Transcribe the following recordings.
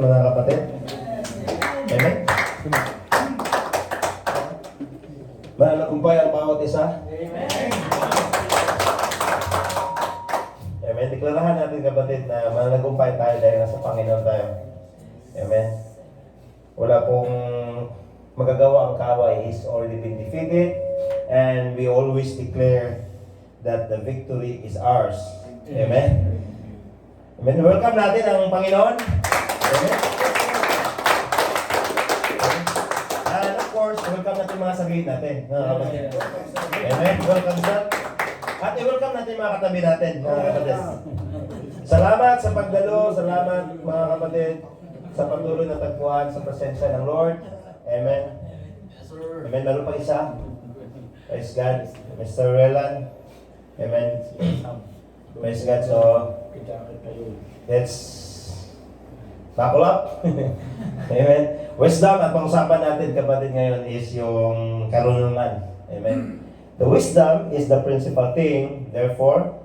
Mga kapatid, amen? Mananagumpay ang bawat isa. Amen. Deklarahan natin kapatid na mananagumpay tayo dahil nasa Panginoon tayo. Amen. Wala pong magagawa ang kaway is already been defeated, and we always declare that the victory is ours. Amen. Amen. Welcome natin ang Panginoon. Amen. And of course, welcome natin mga saglit natin. Amen. Welcome sir. At i-welcome natin mga katabi natin, mga kapatid. Salamat sa pagdalo, salamat mga kapatid sa patuloy na tagpuan sa presensya ng Lord. Amen. Amen. Meron pa isa. Praise God. Mr. Relan. Amen. Praise God. So, let's buckle up. Amen. Wisdom, ang pang-usapan natin kapatid ngayon is yung karunungan. Amen. The wisdom is the principal thing, therefore,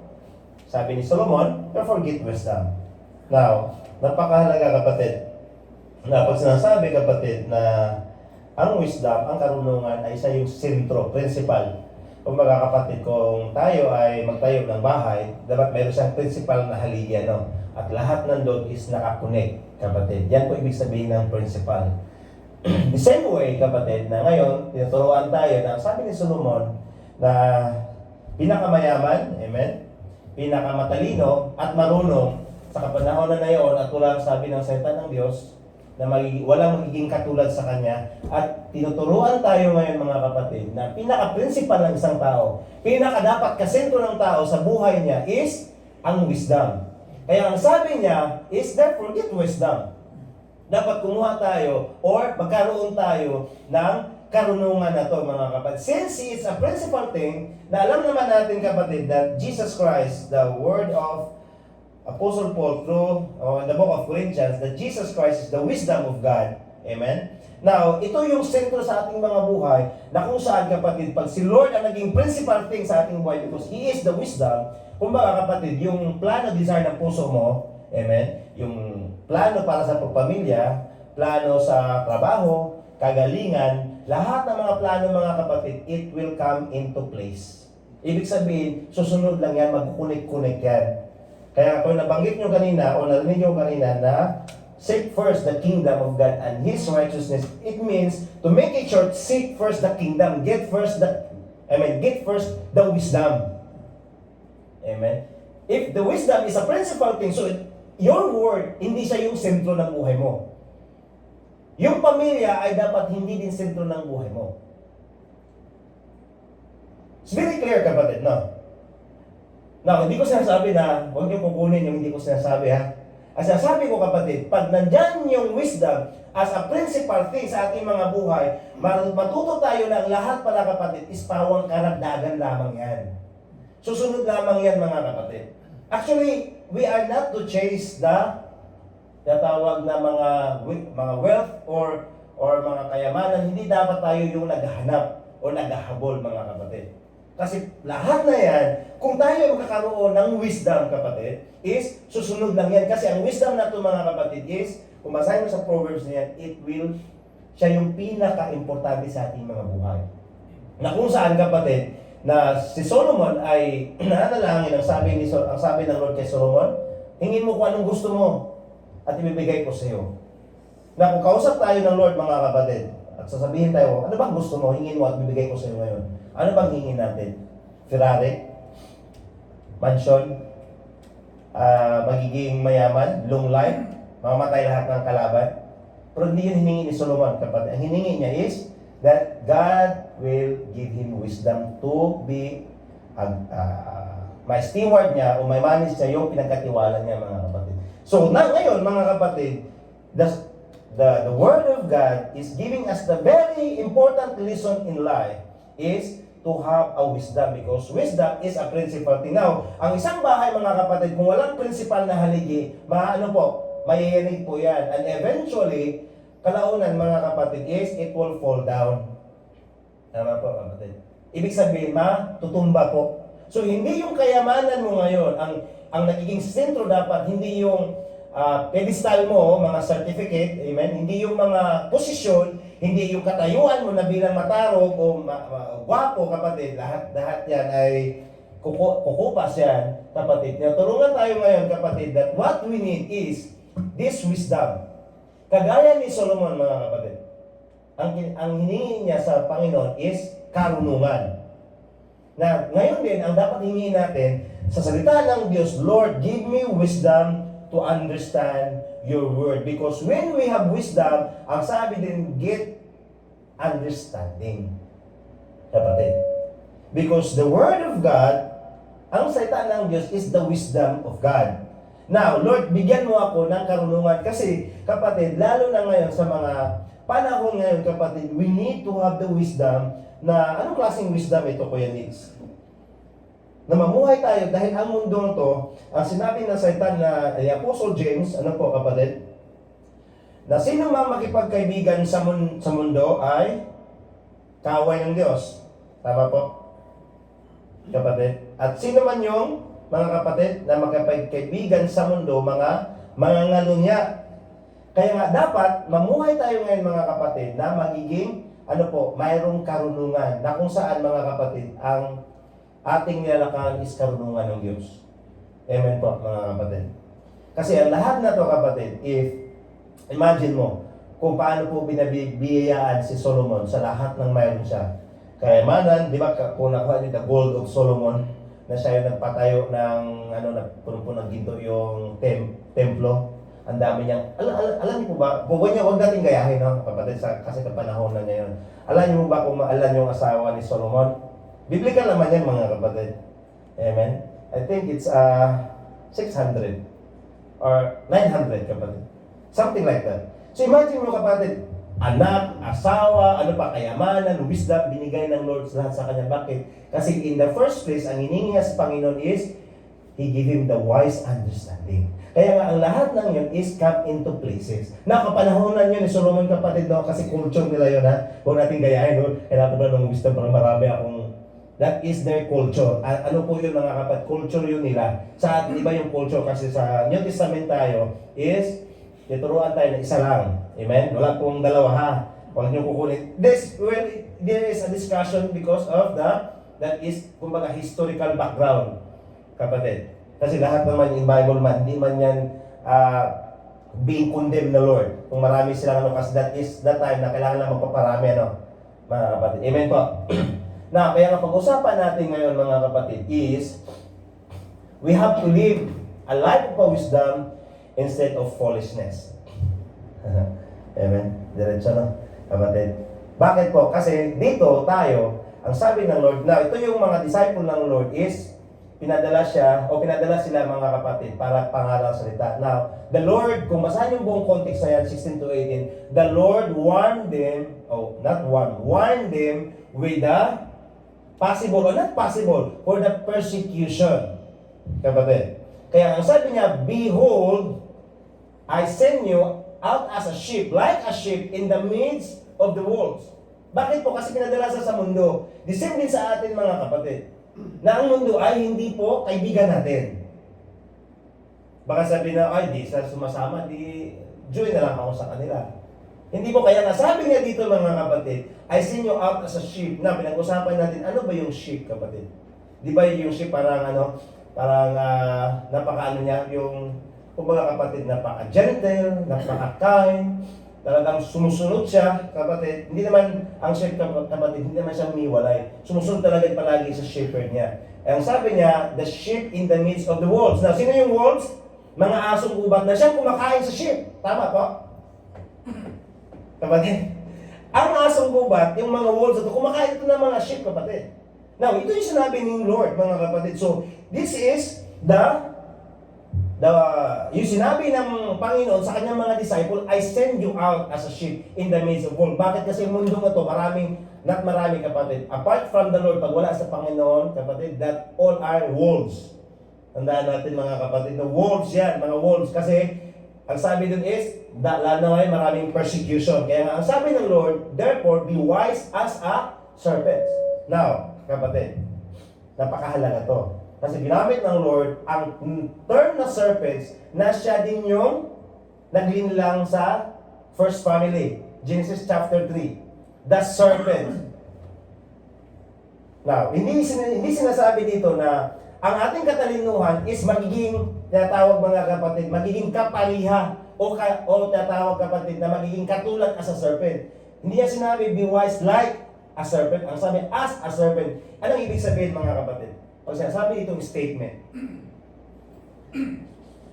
sabi ni Solomon, therefore get wisdom. Now, napakahalaga kapatid, na pag sinasabi kapatid na ang wisdom, ang karunungan ay isa yung sentro, principal. Kung mga kapatid, kung tayo ay magtayo ng bahay, dapat mayroon siyang principal na haligi, no? At lahat nandun is nakakonect, kapatid. Yan po ibig sabihin ng principal. The same way, kapatid, na ngayon, tinuturuan tayo na sabi ni Solomon na pinakamayaman, amen, pinakamatalino at marunong sa kapanahon na ngayon at tulang sabi ng salita ng Diyos na walang magiging katulad sa Kanya, at tinuturuan tayo ngayon mga kapatid na pinaka-principal ng isang tao, pinaka-dapat kasentro ng tao sa buhay niya is ang wisdom. Kaya ang sabi niya is therefore get wisdom. Dapat kumuha tayo or magkaroon tayo ng karunungan na to mga kapatid. Since it's a principal thing, na alam naman natin kapatid that Jesus Christ, the word of Apostle Paul through in the book of Corinthians, that Jesus Christ is the wisdom of God. Amen? Now, ito yung sentro sa ating mga buhay na kung saan kapatid, pag si Lord ang naging principal thing sa ating buhay because He is the wisdom, kumbaga kapatid, yung plano, desire ng puso mo, amen? Yung plano para sa pagpamilya, plano sa trabaho, kagalingan, lahat ng mga plano mga kapatid, it will come into place. Ibig sabihin, susunod lang yan, mag-connect yan. Kaya kung nabanggit nyo kanina, o narinig nyo kanina na seek first the kingdom of God and His righteousness, it means, to make it short, seek first the kingdom, get first the wisdom. Amen? If the wisdom is a principal thing, so your word, hindi siya yung sentro ng buhay mo. Yung pamilya ay dapat hindi din sentro ng buhay mo. It's very clear kapatid, no? Now, hindi ko sinasabi na huwag niyo kukunin yung hindi ko sinasabi, ha? Ang sinasabi ko kapatid, pag nandyan yung wisdom as a principal thing sa ating mga buhay, matuto tayo ng lahat pala kapatid is pawang karagdagan lamang yan. Susunod lamang yan mga kapatid. Actually, we are not to chase the tawag na mga wealth or mga kayamanan. Hindi dapat tayo yung naghahanap o naghahabol mga kapatid. Kasi lahat na yan, kung tayo magkakaroon ng wisdom kapatid, is susunod lang yan. Kasi ang wisdom na ito mga kapatid is, kung basahin mo sa Proverbs na yan, siya yung pinaka-importante sa ating mga buhay. Na kung saan kapatid, na si Solomon ay nananalangin, ang sabi ng Lord kay Solomon, hingin mo kung anong gusto mo at ibibigay ko sa iyo. Na kung kausap tayo ng Lord mga kapatid, at sasabihin tayo, ano bang gusto mo, hingin mo at bibigay ko sa iyo ngayon. Ano bang hingin natin? Ferrari? Mansion? Magiging mayaman? Long life? Mamamatay lahat ng kalaban? Pero hindi yun hiningi ni Solomon kapatid. Ang hiningi niya is that God will give him wisdom to be may steward niya o may manage niya yung pinagkatiwala niya mga kapatid. So ngayon mga kapatid, the Word of God is giving us the very important lesson in life is to have a wisdom, because wisdom is a principal thing. Now, ang isang bahay mga kapatid, kung walang principal na haligi, mayayanig po yan. And eventually, kalaunan mga kapatid is, it will fall down. Tama po kapatid. Ibig sabihin, tutumba po. So, hindi yung kayamanan mo ngayon, ang nagiging sentro dapat, hindi yung pedestal mo, mga certificate, amen? Hindi yung mga posisyon, hindi yung katayuan mo na bilang matarog o gwapo, kapatid. Lahat yan ay kukupas yan, kapatid. Tulungan tayo ngayon, kapatid, that what we need is this wisdom. Kagaya ni Solomon, mga kapatid. Ang hiningi niya sa Panginoon is karunungan. Na ngayon din, ang dapat hingin natin sa salita ng Diyos, Lord, give me wisdom to understand your word. Because when we have wisdom, ang sabi din, get understanding. Kapatid. Because the word of God, ang salita ng Diyos is the wisdom of God. Now, Lord, bigyan mo ako ng karunungan. Kasi, kapatid, lalo na ngayon sa mga panahon ngayon, kapatid, we need to have the wisdom na, anong klaseng wisdom ito, Kuya Nils? Na mamuhay tayo dahil ang mundong to, ang sinabi ng salita na Apostle James, ano po, kapatid? Na sino mang makipagkaibigan sa mundo ay kaaway ng Diyos. Tama po? Kapatid? At sino man yung mga kapatid na makipagkaibigan sa mundo, mga ngalunya. Kaya nga dapat mamuhay tayo ngayon, mga kapatid, na magiging mayroong karunungan na kung saan, mga kapatid, ang ating nilalakaran is karunungan ng Diyos. Amen po, mga kapatid. Kasi ang lahat na to, kapatid, imagine mo kung paano po binabiyayaan si Solomon sa lahat ng mayroon siya. Kayamanan, di ba, kung nakuha niyo the gold of Solomon, na siya yung nagpatayo ng, punong-puno ng ginto yung templo. Ang dami niyang, alam niyo po ba, huwag natin gayahin, no, kapatid, kasi sa panahon na ngayon. Alam niyo ba kung maalan yung asawa ni Solomon? Biblical naman yan, mga kapatid. Amen? I think it's 600 or 900, kapatid. Something like that. So imagine mo, kapatid, anak, asawa, kayamanan, wisdom, binigay ng Lord lahat sa kanya. Bakit? Kasi in the first place, ang hiningi niya sa Panginoon is, He give him the wise understanding. Kaya nga, ang lahat ng yun is come into places. Nakapanahonan yun ni Solomon, kapatid, no? Kasi culture nila yun, ha? Huwag natin gayahin, no? Kailangan ba ng wisdom para marami akong... That is their culture. Ano po yun, mga kapatid? Culture yun nila. Sa atin, iba yung culture kasi sa New Testament tayo is, ituruan tayo na isa lang. Amen? Wala pong dalawa, ha? Huwag niyo kukunin. There is a discussion because of that is, kumbaga, historical background, kapatid. Kasi lahat naman in Bible man, hindi man yan being condemned na Lord. Kung marami silang kasi that is the time na kailangan na magpaparami, mga kapatid. Amen po. Na, kaya nga pag-usapan natin ngayon, mga kapatid, is we have to live a life of wisdom instead of foolishness. Amen? Diretso, no? Kapatid. Bakit po? Kasi dito tayo, ang sabi ng Lord, na ito yung mga disciple ng Lord is, pinadala sila, mga kapatid, para pangaral salita. Now, the Lord, kung basahin yung buong context na yan, 16 to 18, the Lord warned them, warned them with the possible, or not possible, for the persecution. Kapatid. Kaya ang sabi niya, behold, I send you out as a sheep, like a sheep in the midst of the wolves. Bakit po? Kasi pinadala sa mundo. The same din sa atin, mga kapatid. Na ang mundo ay hindi po kaibigan natin. Baka sabi na, ay, di sa sumasama, di join na lang ako sa kanila. Hindi po, kaya nasabi niya dito, mga kapatid, I send you out as a sheep. Na, pinag-usapan natin, ano ba yung sheep, kapatid? Di ba yung sheep parang napaka-ano niya, yung, kumbaga kapatid, napaka-gentle, napaka-kind, talagang sumusunod siya, kapatid. Hindi naman ang sheep, kapatid, hindi naman siya umiwalay. Sumusunod talaga palagi sa shepherd niya. Ang sabi niya, the sheep in the midst of the wolves. Now, sino yung wolves? Mga asong gubat na siyang kumakain sa sheep. Tama po? Kapatid. Ang asong gubat, yung mga wolves, ito, kumakain ito ng mga sheep, kapatid. Now, ito yung sinabi ng Lord, mga kapatid. So, this is yung sinabi ng Panginoon sa kanyang mga disciple, I send you out as a sheep in the midst of wolves. Bakit? Kasi yung mundo na to, not marami, kapatid. Apart from the Lord, pag wala sa Panginoon, kapatid, that all are wolves. Tandaan natin, mga kapatid, na wolves yan, mga wolves. Kasi, ang sabi dun is, lalo na ngayon, maraming persecution. Kaya nga, ang sabi ng Lord, therefore, be wise as a serpent. Now, kapatid, napakahalaga to. Kasi ginamit ng Lord ang term na serpents na siya din yung naglinlang sa first family. Genesis chapter 3. The serpent. Now, hindi sinasabi dito na ang ating katalinuhan is magiging, tinatawag mga kapatid, magiging kapaliha o tinatawag kapatid na magiging katulad as a serpent. Hindi niya sinabi, be wise like a serpent. Ang sabi, as a serpent. Anong ibig sabihin mga kapatid? O sinasabi itong statement.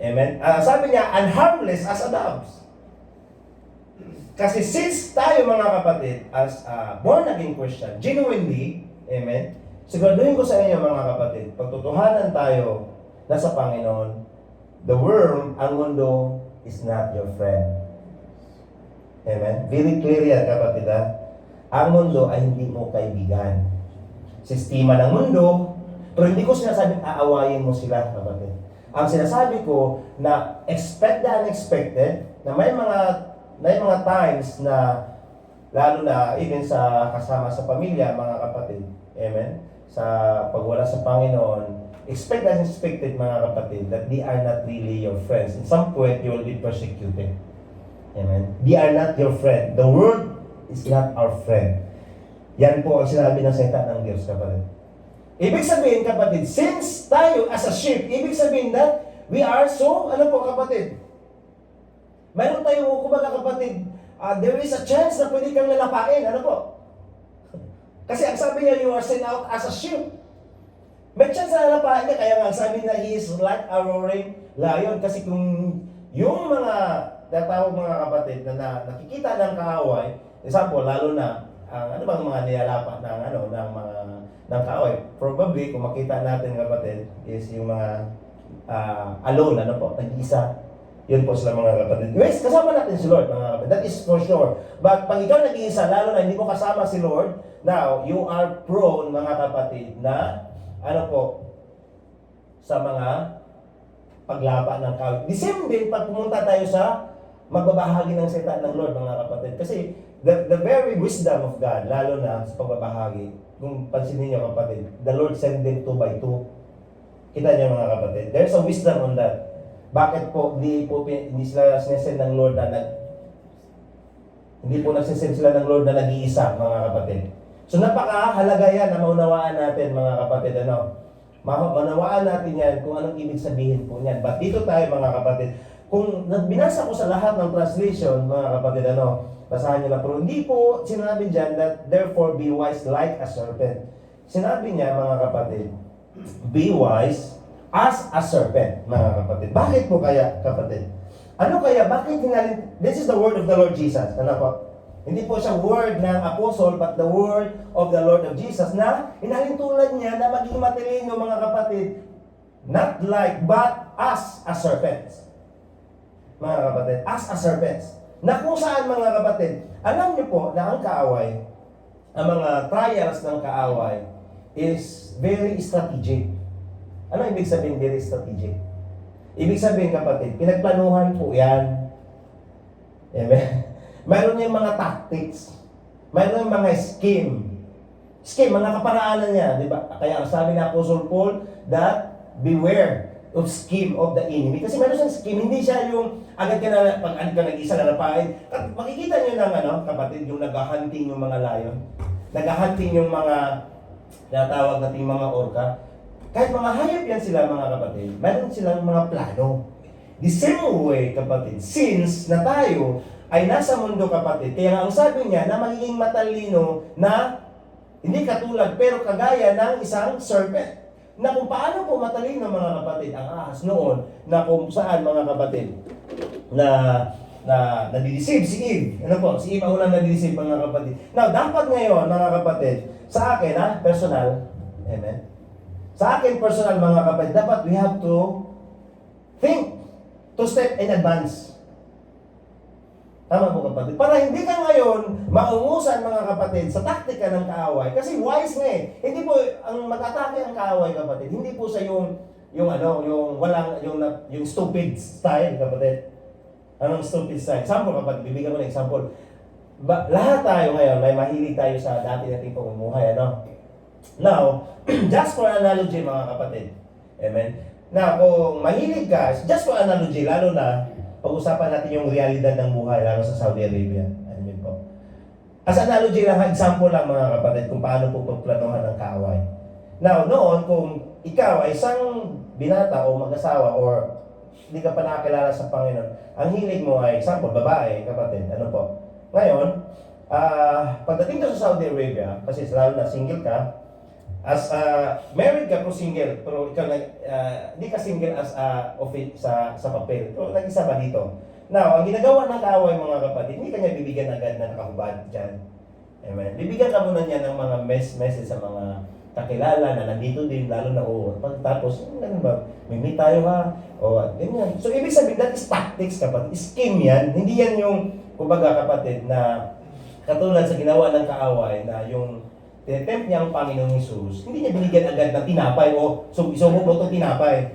Amen? Sabi niya, and harmless as a doves. Kasi since tayo mga kapatid, as a born-again Christian, genuinely, amen, siguraduhin ko sa inyo mga kapatid, pagtutuhanan tayo na sa Panginoon, the world, ang mundo, is not your friend. Amen? Very clear yan kapatid ha. Ang mundo ay hindi mo kaibigan. Sistema ng mundo, pero hindi ko sinasabing aawayin mo sila kapatid. Ang sinasabi ko na expect the unexpected, na may mga times na lalo na even sa kasama sa pamilya mga kapatid. Amen? Sa pagwala sa Panginoon, expect the unexpected mga kapatid that they are not really your friends. In some point, you will be persecuted. Amen? They are not your friend. The world is not our friend. Yan po ang sinabi ng salita ng Diyos kapatid. Ibig sabihin kapatid, since tayo as a sheep, ibig sabihin that we are so, ano po kapatid? Mayroon tayo, kumbaga kapatid, there is a chance na pwede kang lalapain. Ano po? Kasi ang sabi niya, you are sent out as a sheep. May chance na lalapain niya, kaya nga sabi na he is like a roaring lion. Kasi kung yung mga tatawag mga kapatid na nakikita ng kaaway, example, lalo na ano bang mga niyalapa ng kaaway. Probably, kung makita natin kapatid, is yung mga alone, ano po, nag-iisa. Yun po sila mga kapatid. Yes, kasama natin si Lord, mga kapatid. That is for sure. But pag ikaw nag-iisa, lalo na hindi mo kasama si Lord, now, you are prone, mga kapatid, na, ano po, sa mga paglapa ng kaaway. The same din, pag pumunta tayo sa magbabahagi ng salita ng Lord, mga kapatid. Kasi, the very wisdom of God, lalo na sa pagbabahagi, kung pansinin niyo kapatid, the Lord send them 2 by 2. Kita niyo mga kapatid, there's a wisdom on that. Bakit po hindi sila sinesend ng Lord na hindi po nagsisend sila ng Lord na nag-iisa mga kapatid. So napakahalaga yan na maunawaan natin mga kapatid, maunawaan natin yan kung anong ibig sabihin po niyan. But dito tayo mga kapatid, kung binasa ko sa lahat ng translation mga kapatid, basahan niyo lang. Pero hindi po sinabi dyan that therefore be wise like a serpent. Sinabi niya mga kapatid, be wise as a serpent, mga kapatid. Bakit po kaya kapatid? Ano kaya? Bakit hinalin? This is the word of the Lord Jesus. Ano po? Hindi po siya word ng apostle, but the word of the Lord of Jesus na hinalin tulad niya na maging matalino mga kapatid. Not like, but as a serpent. Mga kapatid, as a serpent. Na kung saan mga kapatid, alam niyo po na ang kaaway, ang mga trials ng kaaway is very strategic. Ano ibig sabihin very strategic? Ibig sabihin kapatid, pinagplanuhan po yan. Amen? Mayroon yung mga tactics. Mayroon yung mga scheme. Scheme, mga kaparaanan niya. Diba? Kaya sabi na Apostle Paul that beware of scheme of the enemy. Kasi meron siyang scheme, hindi siya yung agad ka nag-isa na napain. Makikita niyo ng kapatid, yung naghahunting yung mga lion. Naghahunting yung mga natawag nating mga orca. Kahit mga hayop yan sila mga kapatid, meron silang mga plano. The same way kapatid, since na tayo ay nasa mundo kapatid, kaya nga ang sabi niya na magiging matalino na hindi katulad pero kagaya ng isang serpent. Na kung paano po matalino mga kapatid ang ahas noon, na kung saan mga kapatid na nadideceive si Eve. Ano po? Si Eve ang unang nadideceive mga kapatid. Now, dapat ngayon mga kapatid, sa akin personal, amen? Sa akin personal mga kapatid, dapat we have to think, to step in advance. Tama po kapatid. Para hindi ka ngayon maungusan mga kapatid sa taktika ng kaaway. Kasi wise nga eh. Hindi po, ang mag-atake ang kaaway kapatid, hindi po sa yung stupid style kapatid. Anong stupid style? Example kapatid, bibigyan ko ng example. Lahat tayo ngayon, may mahilig tayo sa dati nating pamumuhay, Now, just for analogy mga kapatid, Amen? Na kung mahilig ka, just for analogy, lalo na pag-usapan natin yung realidad ng buhay, lalo sa Saudi Arabia. Amen po. As analogy lang, example lang mga kapatid, kung paano po pagplanuhan ng kaaway. Now, noon, kung ikaw ay isang binata o mag-asawa or hindi ka pa nakakilala sa Panginoon, ang hilig mo ay, example, babae, kapatid, ano po. Ngayon, pagdating ka sa Saudi Arabia, kasi lalo na single ka, as married ka pero single, pero ikaw hindi ka single as sa papel, pero nag-isa ba dito? Now, ang ginagawa ng kaaway mga kapatid, hindi kanya bibigyan agad na nakahubad dyan. Amen. Bibigyan ka muna niya ng mga message sa mga kakilala na nandito din, lalo na pagtapos, ganun ba, may meet tayo ha, o ganyan. So, ibig sabihin, that is tactics kapatid, scheme yan, hindi yan yung, kumbaga kapatid, na katulad sa ginawa ng kaaway, na yung tinetempt niya ang Panginoong Hesus, hindi niya binigyan agad ng tinapay, o isubok mo itong tinapay.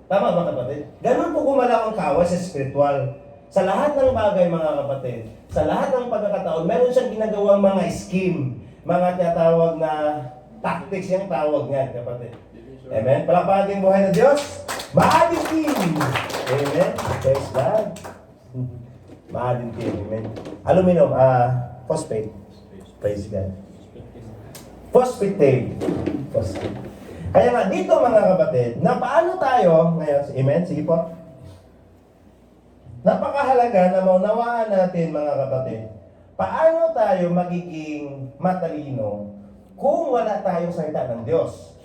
Tama ba kapatid? Ganun po gumalaw ang kaaway sa spiritual. Sa lahat ng bagay mga kapatid, sa lahat ng pagkakataon, meron siyang ginagawang mga scheme, mga tinatawag na tactics yung tawag niyan, kapatid. Amen? Palakpakan din buhay ng Diyos. Maading team! Amen? Praise God. Maading team. Amen? Aluminum, phosphate. Praise God. Phosphate. Phosphate. Kaya nga, dito mga kapatid, na paano tayo, ngayon, amen? Sige po. Napakahalaga na maunawaan natin mga kapatid, paano tayo magiging matalino kung wala tayong salita ng Diyos.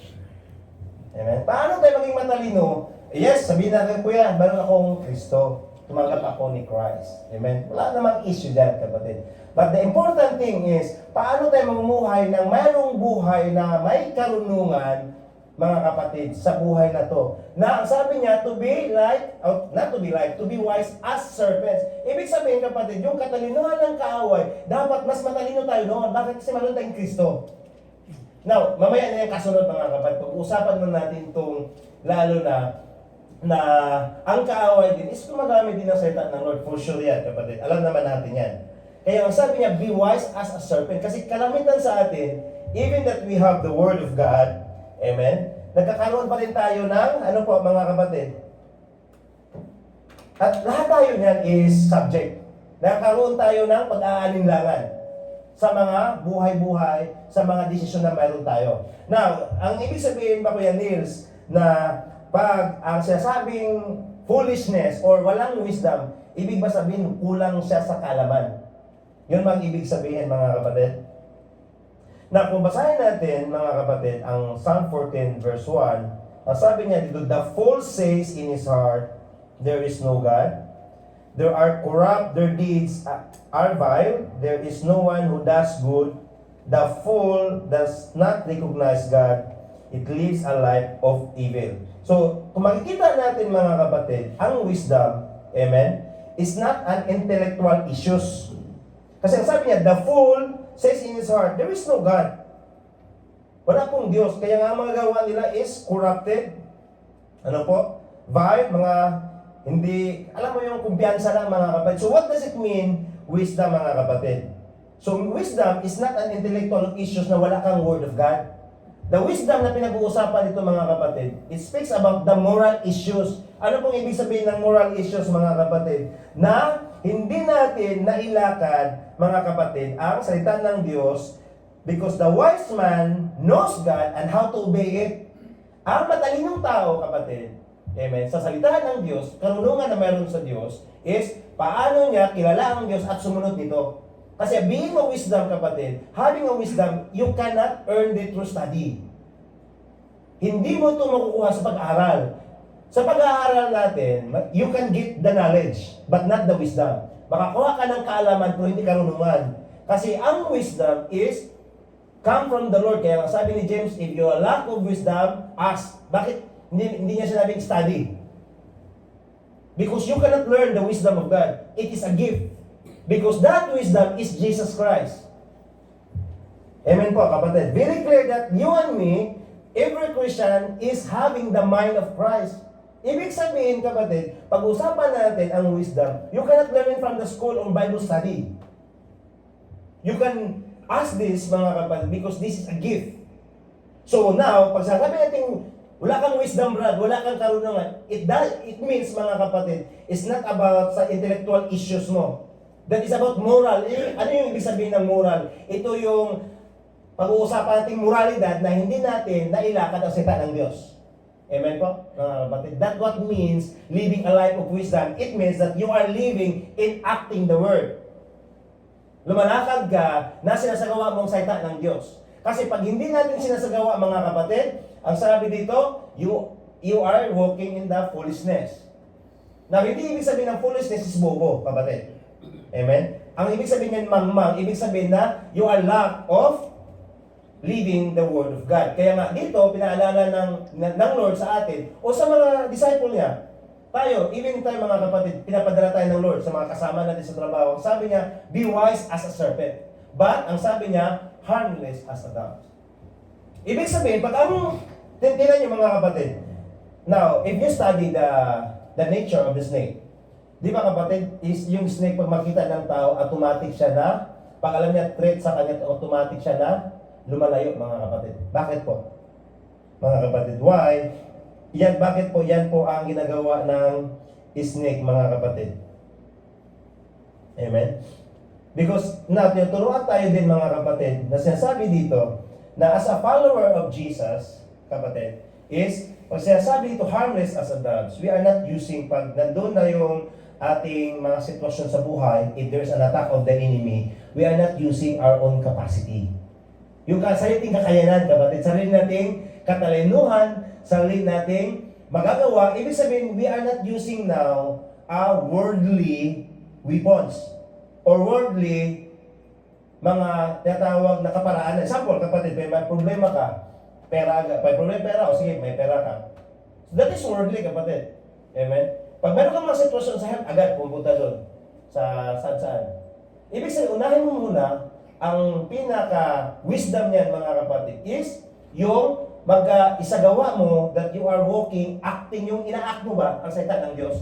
Amen? Paano tayo maging matalino? Yes, sabihin natin, kuya, meron akong Kristo. Tumanggap ako ni Christ. Amen? Wala namang issue dyan, kapatid. But the important thing is, paano tayo mamumuhay ng mayroong buhay na may karunungan, mga kapatid, sa buhay na to. Na sabi niya, to be wise as serpents. Ibig sabihin, kapatid, yung katalinuhan ng kaaway, dapat mas matalino tayo noon. Bakit? Kasi meron tayong Kristo. Now, mamaya na yung kasunod mga kapatid, pag-usapan na natin itong lalo na ang kaaway din is gumagamit din ng salita ng Lord. For sure yan, kapatid. Alam naman natin yan. Kaya ang sabi niya, be wise as a serpent. Kasi kalamitan sa atin, even that we have the Word of God, amen, nagkakaroon pa rin tayo ng, ano po mga kapatid? At lahat tayo niyan is subject. Nagkakaroon tayo ng pag-aalinlangan sa mga buhay-buhay, sa mga desisyon na mayroon tayo. Now, ang ibig sabihin ba Kuya Nils, na pag ang sinasabing foolishness or walang wisdom, ibig ba sabihin kulang siya sa kaalaman? Yun bang ibig sabihin mga kapatid? Na kung basahin natin mga kapatid, ang Psalm 14 verse 1, ang sabi niya dito, the fool says in his heart, there is no God. There are corrupt, their deeds are vile, there is no one who does good. The fool does not recognize God, it lives a life of evil. So, kung makikita natin mga kapatid, ang wisdom, amen, is not an intellectual issues. Kasi ang sabi niya, the fool says in his heart, there is no God. Wala pong Diyos. Kaya nga ang mga gawa nila is corrupted. Ano po? Vile, mga hindi, alam mo yung kumpiyansa lang mga kapatid. So what does it mean, wisdom mga kapatid? So wisdom is not an intellectual issues na wala kang word of God. The wisdom na pinag-uusapan nito mga kapatid, it speaks about the moral issues. Ano pong ibig sabihin ng moral issues mga kapatid? Na hindi natin nailakad mga kapatid ang salita ng Diyos because the wise man knows God and how to obey it. Ang matalinong tao kapatid, amen, sa salita ng Diyos, karunungan na mayroon sa Diyos is paano niya kilala ang Diyos at sumunod nito. Kasi being a wisdom, kapatid, having a wisdom, you cannot earn it through study. Hindi mo ito makukuha sa pag-aaral. Sa pag-aaral natin, you can get the knowledge, but not the wisdom. Makakuha ka ng kaalaman pero hindi karunungan. Kasi ang wisdom is come from the Lord. Kaya sabi ni James, if you lack of wisdom, ask. Bakit? Hindi niya sinabing study. Because you cannot learn the wisdom of God. It is a gift. Because that wisdom is Jesus Christ. Amen po, kapatid. Very clear that you and me, every Christian is having the mind of Christ. Ibig sabihin, kapatid, pag-usapan natin ang wisdom, you cannot learn it from the school or Bible study. You can ask this, mga kapatid, because this is a gift. So now, pag sasabi natin Wala kang wisdom, Brad. Wala kang karunungan. It means, mga kapatid, it's not about sa intellectual issues mo. That is about moral. Ano yung ibig sabihin ng moral? Ito yung pag-uusapan nating moralidad na hindi natin nailakad ang salita ng Diyos. Amen po, mga kapatid? That's what means living a life of wisdom. It means that you are living in acting the word. Lumalakad ka na sinasagawa mong salita ng Diyos. Kasi pag hindi natin sinasagawa, mga kapatid, ang sabi dito, you are walking in the foolishness. Now, hindi ibig sabihin ng foolishness is bobo, kapatid. Amen? Ang ibig sabihin ng mangmang, ibig sabihin na you are lack of living the Word of God. Kaya nga dito, pinaalala ng Lord sa atin, o sa mga disciple niya, tayo, even tayo mga kapatid, pinapadala tayo ng Lord sa mga kasama natin sa trabaho. Sabi niya, be wise as a serpent. But, ang sabi niya, harmless as a dove. Ibig sabihin, pag tinan niyo mga kapatid, now, if you study the nature of the snake, di ba kapatid, is yung snake pag makita ng tao, automatic siya na, pag alam niya threat sa kanya, automatic siya na lumalayo, mga kapatid. Bakit po? Mga kapatid, why? Bakit po? Yan po ang ginagawa ng snake, mga kapatid. Amen? Because, tinuturuan tayo din, mga kapatid, na sinasabi dito, na as a follower of Jesus, kapatid, is, pag sinasabi dito, harmless as a doves, we are not using, pag nandun na yung ating mga sitwasyon sa buhay, if there's an attack of the enemy, we are not using our own capacity. Yung sariling kakayanan, kapatid, sarili nating katalinuhan, sarili nating magagawa, ibig sabihin, we are not using now worldly weapons or worldly mga tinatawag na kaparaanan. Example, kapatid, may problema ka, may pera, o sige, may pera ka. So that is worldly, kapatid. Amen? Pag meron kang mga sitwasyon sa health, agad pumunta doon sa saan-saan. Ibig sabihin, unahin mo muna, ang pinaka-wisdom niyan, mga kapatid, is yung isagawa mo that you are walking, acting, yung ina-act mo ba ang salita ng Diyos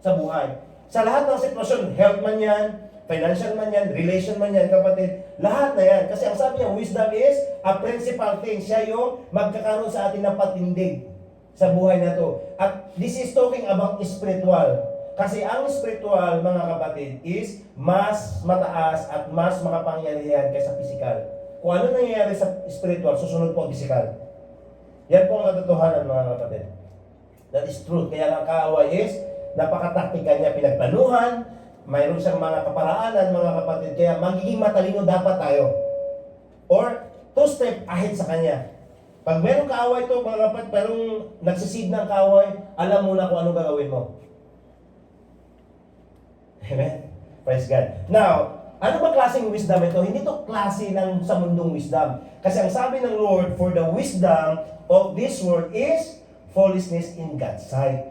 sa buhay. Sa lahat ng sitwasyon, health man yan, financial man yan, relation man yan, kapatid, lahat na yan. Kasi ang sabi niya, wisdom is a principal thing. Siya yung magkakaroon sa atin ng patindig sa buhay na to. At this is talking about spiritual. Kasi ang spiritual, mga kapatid, is mas mataas at mas makapangyarihan kaysa physical. Kung ano nangyayari sa spiritual, susunod po ang physical. Yan po ang katotohanan, mga kapatid. That is truth. Kaya ang kaaway is, napakataktika niya, pinagplanuhan, mayroon siyang mga kaparaanan, mga kapatid, kaya magiging matalino dapat tayo. Or, 2 step ahead sa kanya. Pag mayroong kaaway to, mga kapatid, mayroong nagsisid ng kaaway, alam mo na kung ano gagawin mo. Amen? Praise God. Now, ano ba klaseng wisdom ito? Hindi to klase ng sa mundong wisdom. Kasi ang sabi ng Lord, for the wisdom of this world is foolishness in God's sight.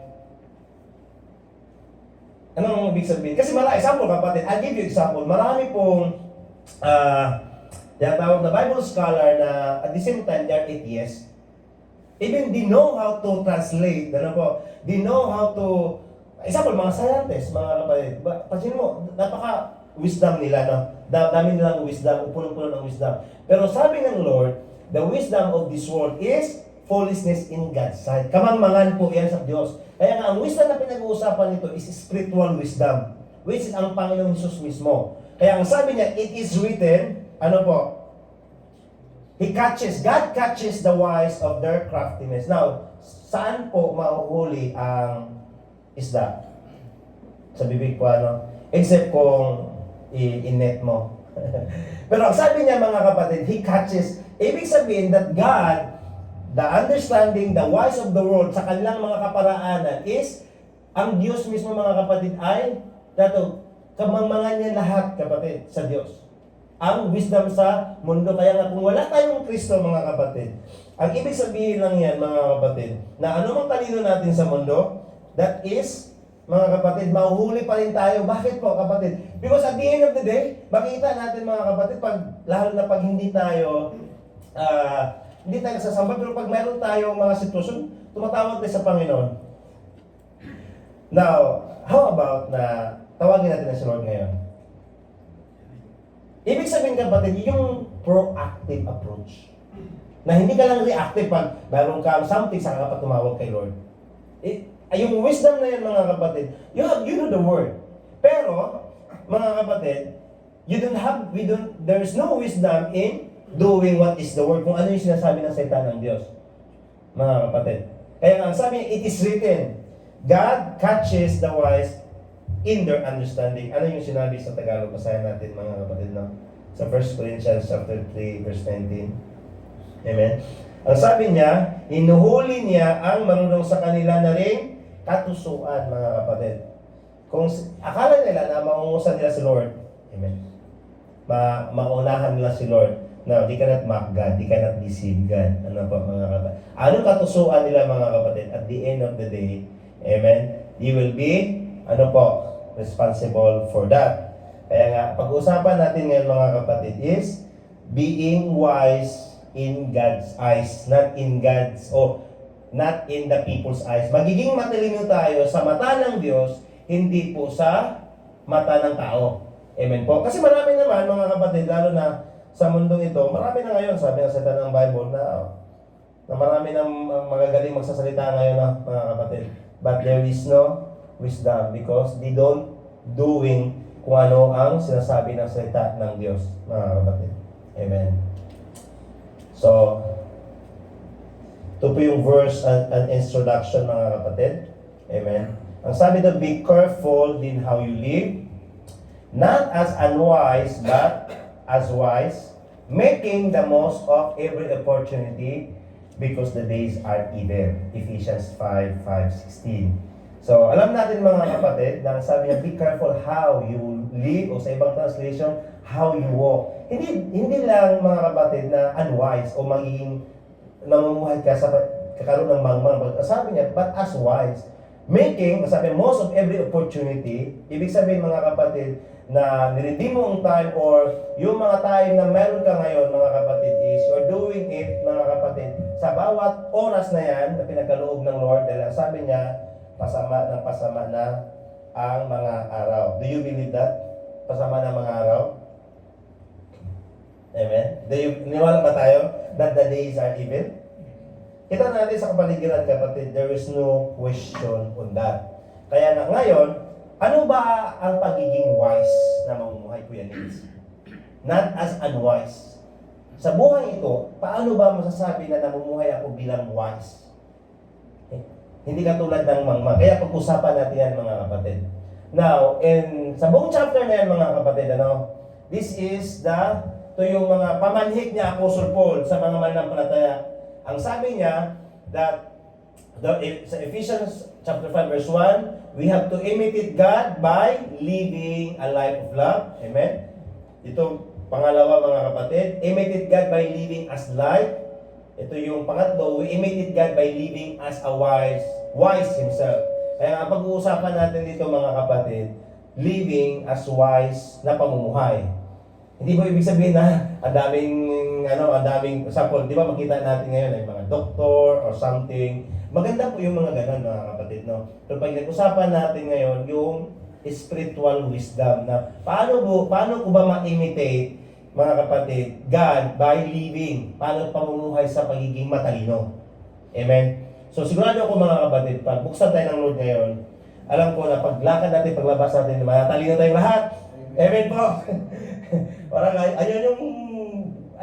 Anong ibig sabihin? Kasi example, kapatid, I'll give you example. Marami pong tinatawag na Bible scholar na at the same time, they are atheists. Even they know how to translate, they know how to, example, mga scientists, mga kapatid, pansin mo, napaka-wisdom nila, no? Dami nilang wisdom, punong-puno ng wisdom. Pero sabi ng Lord, the wisdom of this world is foolishness in God's sight. Kamangmangan po yan sa Diyos. Kaya nga, ang wisdom na pinag-uusapan nito is spiritual wisdom, which is ang Panginoong Hesus mismo. Kaya ang sabi niya, it is written, God catches the wise of their craftiness. Now, saan po mahuhuli ang isda? Sa bibig po, except kung i-net mo. Pero ang sabi niya, mga kapatid, He catches, ibig sabihin that God, the understanding, the wise of the world, sa kanilang mga kaparaanan is, ang Diyos mismo, mga kapatid, ay, kamangmangan niya lahat, kapatid, sa Diyos. Ang wisdom sa mundo. Kaya nga, kung wala tayong Kristo, mga kapatid, ang ibig sabihin lang yan, mga kapatid, na anumang talino natin sa mundo, that is, mga kapatid, mahuhuli pa rin tayo. Bakit po, kapatid? Because at the end of the day, makita natin, mga kapatid, lalo na pag hindi tayo nasasamba, pero pag meron tayong mga sitwasyon, tumatawag tayo sa Panginoon. Now, how about na tawagin natin na si Lord ngayon? Ibig sabihin, kapatid, yung proactive approach. Na hindi ka lang reactive pag meron kang something, saka ka pa tumawag kay Lord. Yung wisdom na yan, mga kapatid, you know the word. Pero, mga kapatid, there's no wisdom in doing what is the word. Kung ano yung sinasabi ng salita ng Diyos. Mga kapatid. Kaya nga, sabi niya, it is written, God catches the wise in their understanding. Ano yung sinabi sa Tagalog? Basahin natin, mga kapatid, no? Sa 1 Corinthians chapter 3, verse 19. Amen? Ang sabi niya, hinuhuli niya ang marunong sa kanila na ring katusuan, mga kapatid. Kung akala nila na maungusan nila si Lord, amen, maunahan nila si Lord. No, they cannot mock God, they cannot deceive God. Ano pa, mga kapatid? Anong katusuan nila, mga kapatid? At the end of the day, amen, you will be, responsible for that. Kaya nga, pag-uusapan natin ngayon, mga kapatid, is being wise in God's eyes, not in the people's eyes. Magiging matalino tayo sa mata ng Diyos, hindi po sa mata ng tao. Amen po. Kasi marami naman, mga kapatid, lalo na sa mundong ito, marami na ngayon, sabi ng salita ng Bible, na marami na magagaling magsasalita ngayon, mga kapatid. But there is no wisdom because they don't doing kung ano ang sinasabi ng salita ng Diyos, mga kapatid. Amen. So, ito po yung verse and introduction, mga kapatid. Amen. Ang sabi doon, be careful in how you live, not as unwise, but as wise, making the most of every opportunity because the days are evil. Ephesians 5:16. So, alam natin, mga kapatid, na sabi niya, be careful how you live, o sa ibang translation, how you walk. Hindi lang, mga kapatid, na unwise o magiging namumuhay ka sa kakaroon ng mangmang. Sabi niya, but as wise. Making, sabi, most of every opportunity, ibig sabihin, mga kapatid, na niredeem mo ang time or yung mga time na meron ka ngayon, mga kapatid, is you're doing it, mga kapatid, sa bawat oras na yan na pinagkaloob ng Lord, dahil sabi niya, pasama na ang mga araw. Do you believe that? Pasama na mga araw? Amen? Niwala ba tayo that the days are evil? Kita natin sa kapaligiran, kapatid, there is no question on that. Kaya na ngayon, ano ba ang pagiging wise na mamumuhay, Kuya Nils? Not as unwise. Sa buhay ito, paano ba masasabi na namumuhay ako bilang wise? Hindi katulad ng mangmang. Kaya pag-usapan natin yan, mga kapatid. Now, sa buong chapter na yan, mga kapatid, this is ito yung mga pamanhik niya, Apostle Paul, sa mga mananampalataya. Ang sabi niya, that sa Ephesians chapter 5, verse 1, we have to imitate God by living a life of love. Amen? Ito, pangalawa, mga kapatid, imitate God by living as light. Ito yung pangatlo, we imitate God by living as a wise himself. Kaya ang pag-uusapan natin dito, mga kapatid, living as wise na pamumuhay. Hindi ba ibig sabihin na ang daming example, di ba makita natin ngayon ay mga doktor or something. Maganda po yung mga ganun, mga kapatid, no? So pag nag-usapan natin ngayon yung spiritual wisdom na paano ko ba ma-imitate, mga kapatid, God by living, paano pamumuhay sa pagiging matalino. Amen? So sigurado ako, mga kapatid, pag buksan tayo ng Lord ngayon, alam ko na paglakad natin, paglabas natin, matalino tayong lahat. Amen po? Parang ayun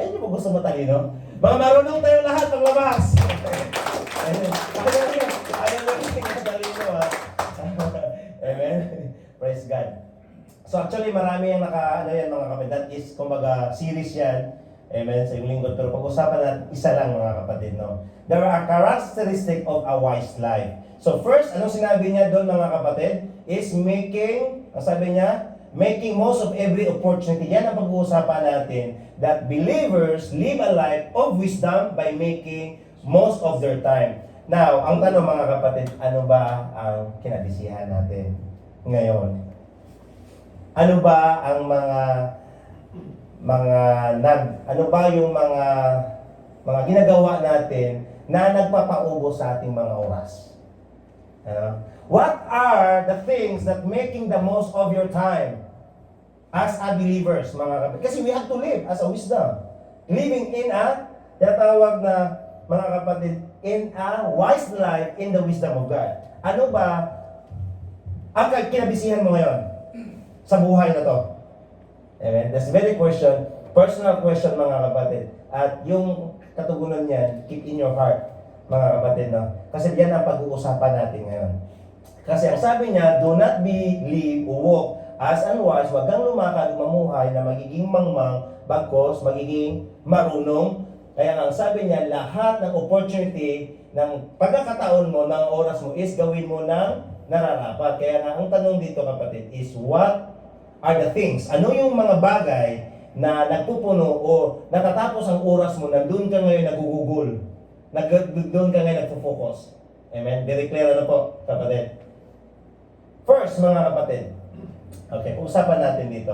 yung gusto matalino. Mga marunong tayong lahat paglabas. Ayun yung matalino, ha? Amen? Praise God. So actually, marami yung mga kapatid. That is, kumbaga, series yan. Amen, sa yung lingkod. Pero pag-usapan natin, isa lang, mga kapatid, no? There are characteristics of a wise life. So first, anong sinabi niya doon, mga kapatid? Is making most of every opportunity. Yan ang pag-uusapan natin. That believers live a life of wisdom by making most of their time. Now, ang tanong, mga kapatid, ano ba ang kinabisihan natin ngayon? Ano ba ang ano ba yung mga ginagawa natin na nagpapaubos sa ating mga oras? What are the things that making the most of your time as a believers, mga kapatid? Kasi we have to live as a wisdom. Living in a Tinatawag na, mga kapatid, in a wise life in the wisdom of God. Ano ba ang kinabisihan mo ngayon sa buhay na to? Amen? That's a very question, personal question mga kapatid. At yung katugunan niyan, keep in your heart, mga kapatid, no? Kasi yan ang pag-uusapan natin ngayon. Kasi ang sabi niya, do not believe or walk as unwise, wag kang lumakad, mamuhay na magiging mangmang, bagkos, magiging marunong. Kaya ang sabi niya, lahat ng opportunity, ng pagkakataon mo, ng oras mo, is gawin mo ng nararapat. Kaya nga, ang tanong dito kapatid is, what are the things? Ano yung mga bagay na nagpupuno o natatapos ang oras mo, nandun ka ngayon nagugugol, doon ka ngayon nagpo-focus? Amen? Very clear na po, kapatid. First, mga kapatid, okay, pag-usapan natin dito.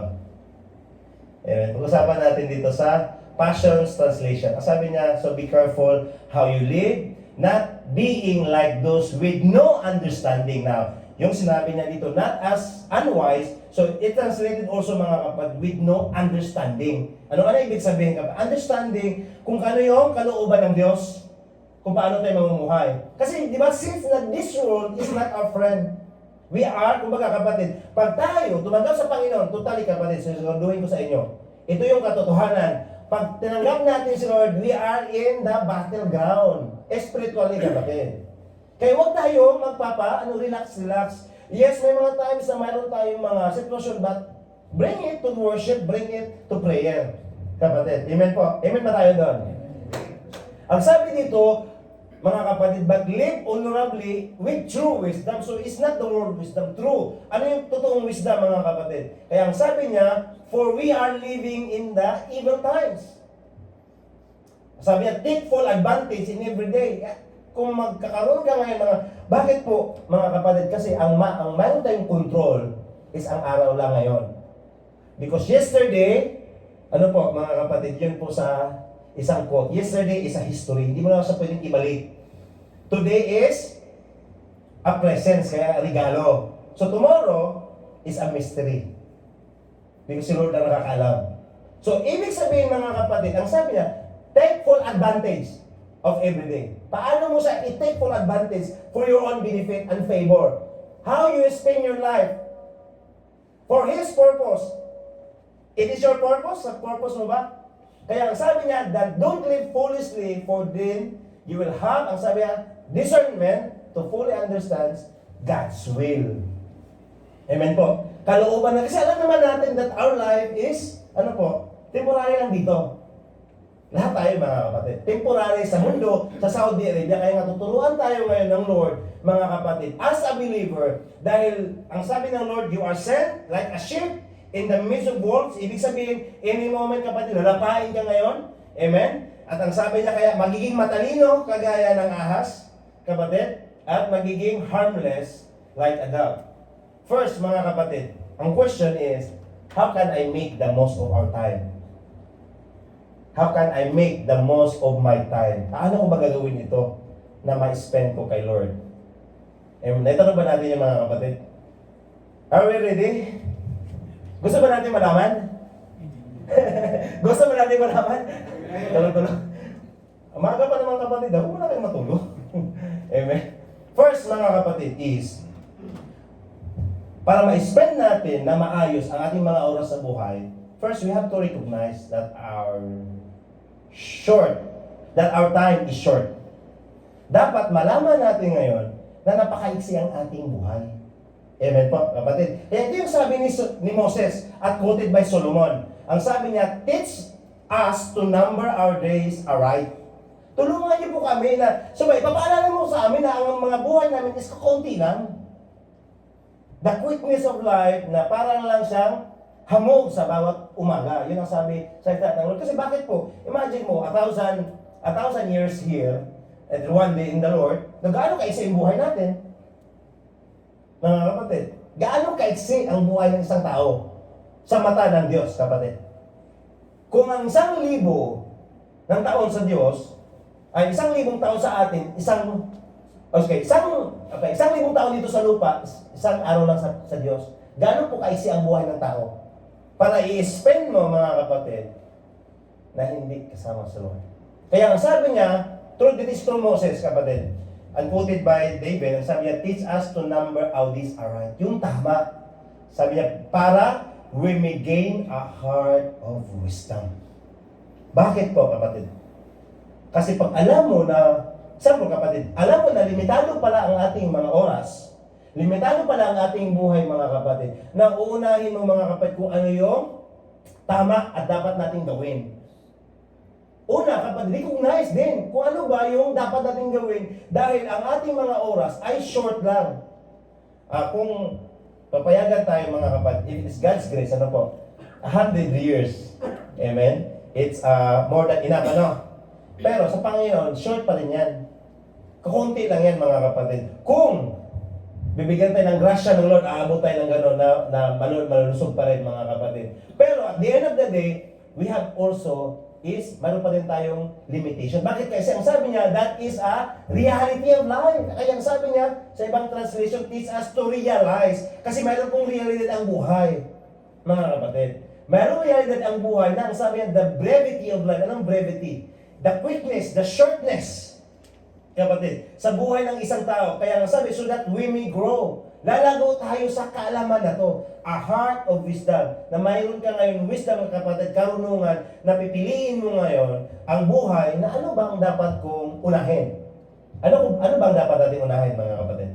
Amen. Pag-usapan natin dito sa Passions Translation. Ang sabi niya, so be careful how you live, not being like those with no understanding. Now, yung sinabi niya dito, not as unwise, so it translated also mga kapatid, with no understanding. Ano ibig sabihin kapatid? Understanding kung ano yung kalooban ng Diyos, kung paano tayo mamumuhay. Kasi, di ba, since that this world is not our friend, we are, kumbaga kapatid, pag tayo tumanggap sa Panginoon, totally kapatid, sisiguraduhin ko sa inyo, ito yung katotohanan. Pag tinanggap natin si Lord, we are in the battleground. Spiritually kapatid. Kaya huwag tayo relax. Yes, may mga times na mayroon tayong mga sitwasyon, but bring it to worship, bring it to prayer. Kapatid, amen po. Amen ba tayo doon? Ang sabi dito, mga kapatid, but live honorably with true wisdom. So, it's not the world wisdom, true. Ano yung totoong wisdom, mga kapatid? Kaya ang sabi niya, for we are living in the evil times. Sabi niya, take full advantage in every day. Kung magkakaroon ka ngayon, bakit po, mga kapatid? Kasi ang mayroon tayong control is ang araw lang ngayon. Because yesterday, ano po, mga kapatid, yun po sa isang quote, yesterday is a history. Hindi mo na siya pwedeng ibalik. Today is a presence, kaya regalo. So tomorrow is a mystery. Because si Lord ang nakakaalam. So ibig sabihin mga kapatid, ang sabi niya, take full advantage of every day. Paano mo siya i-take full advantage for your own benefit and favor? How you spend your life for His purpose. It is your purpose? Sa purpose mo ba? Kaya ang sabi niya, that don't live foolishly, for then you will have, ang sabi niya, discernment to fully understand God's will. Amen po. Kalooban na, kasi alam naman natin that our life is, temporary lang dito. Lahat tayo mga kapatid. Temporary sa mundo, sa Saudi Arabia, kaya nga tuturuan tayo ngayon ng Lord, mga kapatid, as a believer, dahil ang sabi ng Lord, you are sent like a sheep in the midst of wolves. Ibig sabihin, any moment kapatid, lalapain ka ngayon. Amen? At ang sabi niya kaya, magiging matalino kagaya ng ahas, kapatid, at magiging harmless like a dove. First, mga kapatid, ang question is, how can I make the most of our time? How can I make the most of my time? Paano ko ba gagawin ito na ma-spend ko kay Lord? Naitanong ba natin yung mga kapatid? Are we ready? Gusto ba natin malaman? Gusto ba natin malaman? Tulog-tulog. Umaga pa naman kapatid, huwag na kayong matulog. Amen. First mga kapatid is, para ma-spend natin na maayos ang ating mga oras sa buhay, first we have to recognize that our time is short. Dapat malaman natin ngayon na napakaiksi ang ating buhay. Amen po, kapatid. Kaya ito yung sabi ni Moses at quoted by Solomon. Ang sabi niya, teach us to number our days aright. Tulungan niyo po kami na, ipapaalala mo sa amin na ang mga buhay namin is kakunti lang. The quickness of life na parang lang siyang hamog sa bawat umaga. Yun ang sabi sa salita ng Lord. Kasi bakit po? Imagine mo, 1,000 years here, and one day in the Lord, na gaano kaiksi ang buhay natin? Mga kapatid, gaano kaiksi ang buhay ng isang tao sa mata ng Diyos, kapatid? Kung ang 1,000 ng taon sa Diyos, ay 1,000 taon sa atin, 1,000 taon dito sa lupa, isang araw lang sa Diyos. Gaano po kaiksi ang buhay ng tao? Para i-spend mo, mga kapatid, na hindi kasama sa Lord. Kaya ang sabi niya, through this through Moses, kapatid, and quoted by David, ang sabi niya, teach us to number how these are right. Yung tama. Sabi niya, para we may gain a heart of wisdom. Bakit po, kapatid? Kasi pag alam mo na, saan po kapatid, alam mo na limitado pala ang ating mga oras, limitado pala ang ating buhay mga kapatid, na uunahin mo mga kapatid kung ano yung tama at dapat nating gawin. Una, kapatid, recognize din kung ano ba yung dapat nating gawin dahil ang ating mga oras ay short lang. Kung papayagan tayo mga kapatid, if it's God's grace, ano po? 100 years. Amen? It's more than enough, ano? Pero sa Panginoon, short pa rin yan. Kakunti lang yan mga kapatid. Kung bibigyan tayo ng grasya ng Lord, aabot tayo ng gano'n na malulusog pa rin mga kapatid. Pero at the end of the day, we have also mayroon pa rin tayong limitation. Bakit? Kasi ang sabi niya, that is a reality of life. Kaya ang sabi niya, sa ibang translation, teach us to realize. Kasi mayroon pong realidad ang buhay, mga kapatid. Mayroong realidad ang buhay na ang sabi niya, the brevity of life. Anong brevity? The quickness, the shortness, kapatid, sa buhay ng isang tao. Kaya ang sabi, so that we may grow. Lalago tayo sa kaalaman na to. A heart of wisdom. Na mayroon ka ngayon wisdom, kapatid, karunungan, na pipiliin mo ngayon ang buhay na ano bang dapat kong unahin. Ano bang dapat natin unahin, mga kapatid?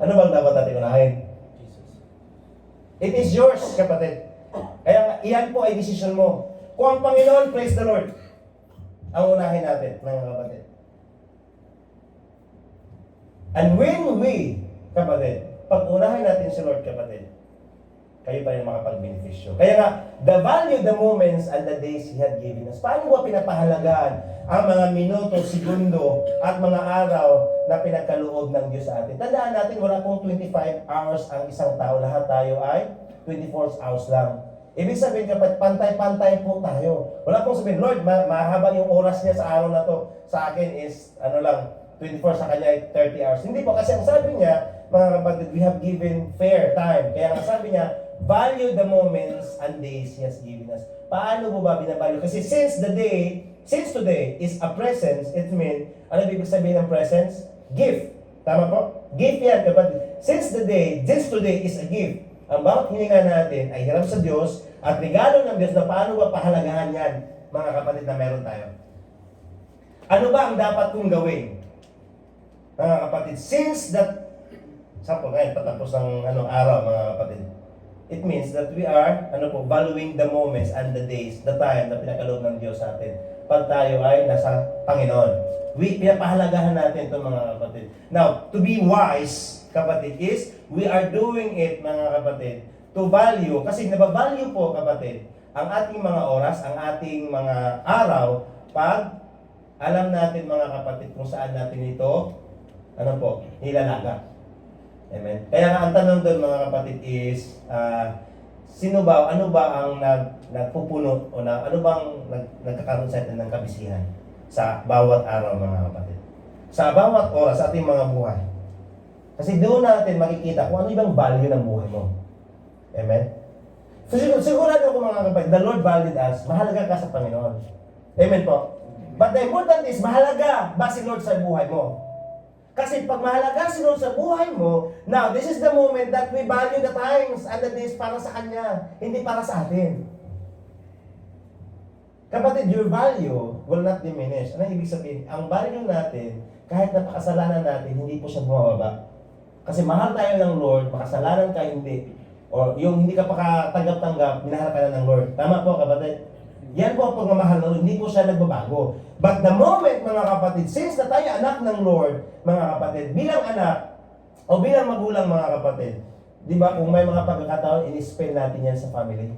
Ano bang dapat natin unahin? It is yours, kapatid. Kaya iyan po ay decision mo. Kung ang Panginoon, praise the Lord, ang unahin natin, mga kapatid. And when we, kapatid, pag unahin natin si Lord, kapatid, kayo pa yung makapag-beneficyo. Kaya nga, the value, the moments, and the days He had given us. Paano ba pinapahalagaan ang mga minuto, segundo, at mga araw na pinagkaloob ng Diyos sa atin? Tandaan natin, wala pong 25 hours ang isang tao. Lahat tayo ay 24 hours lang. Ibig sabihin, kapag pantay-pantay po tayo. Wala pong sabihin, Lord, mahabang yung oras niya sa araw na to. Sa akin is, 24, sa kanya ay 30 hours. Hindi po, kasi ang sabi niya, mga kapatid, we have given fair time. Kaya ang sabi niya, value the moments and days He has given us. Paano mo ba binavalue? Kasi since today is a presence, it means, ano ibig sabihin ng presence? Gift. Tama po? Gift yan, kapatid. Since today is a gift. Ang bawat hininga natin ay hiram sa Diyos at regalo ng Diyos na paano ba pahalagahan yan, mga kapatid, na meron tayo. Ano ba ang dapat kong gawin? Mga kapatid, since that, sampo ngayon, patapos ng araw, mga kapatid, it means that we are, valuing the moments and the days, the time na pinakaloob ng Diyos sa atin. Pag tayo ay nasa Panginoon. Pinapahalagahan natin ito, mga kapatid. Now, to be wise, kapatid, is we are doing it, mga kapatid, to value. Kasi nabavalue po, kapatid, ang ating mga oras, ang ating mga araw, pag alam natin, mga kapatid, kung saan natin ito, nilalaga. Amen. Kaya nga ang tanong doon, mga kapatid, is ano ba ang nagpupuno o ano bang nagkakaroon sa atin ng kabisihan sa bawat araw, mga kapatid? Sa bawat oras sa ating mga buhay. Kasi doon natin makikita kung ano ibang value ng buhay mo. Amen? So, sigurado ko, mga kapatid, the Lord valued us, mahalaga ka sa Panginoon. Amen po? But the important is, mahalaga ba si Lord sa buhay mo? Kasi pag mahalaga si Lord sa buhay mo, now, this is the moment that we value the times and the days para sa Kanya, hindi para sa atin. Kapatid, your value will not diminish. Ano ibig sabihin? Ang value natin, kahit napakasalanan natin, hindi po siya bumababa. Kasi mahal tayo ng Lord, makasalanan ka hindi. O yung hindi ka pa katanggap-tanggap, minahal ka na ng Lord. Tama po, kapatid? Yan po ang pagmamahal ng Lord, hindi po siya nagbabago. But the moment, mga kapatid, since na tayo anak ng Lord, mga kapatid, bilang anak, o bilang magulang, mga kapatid, di ba, kung may mga pagkakataon, in-spend natin yan sa family.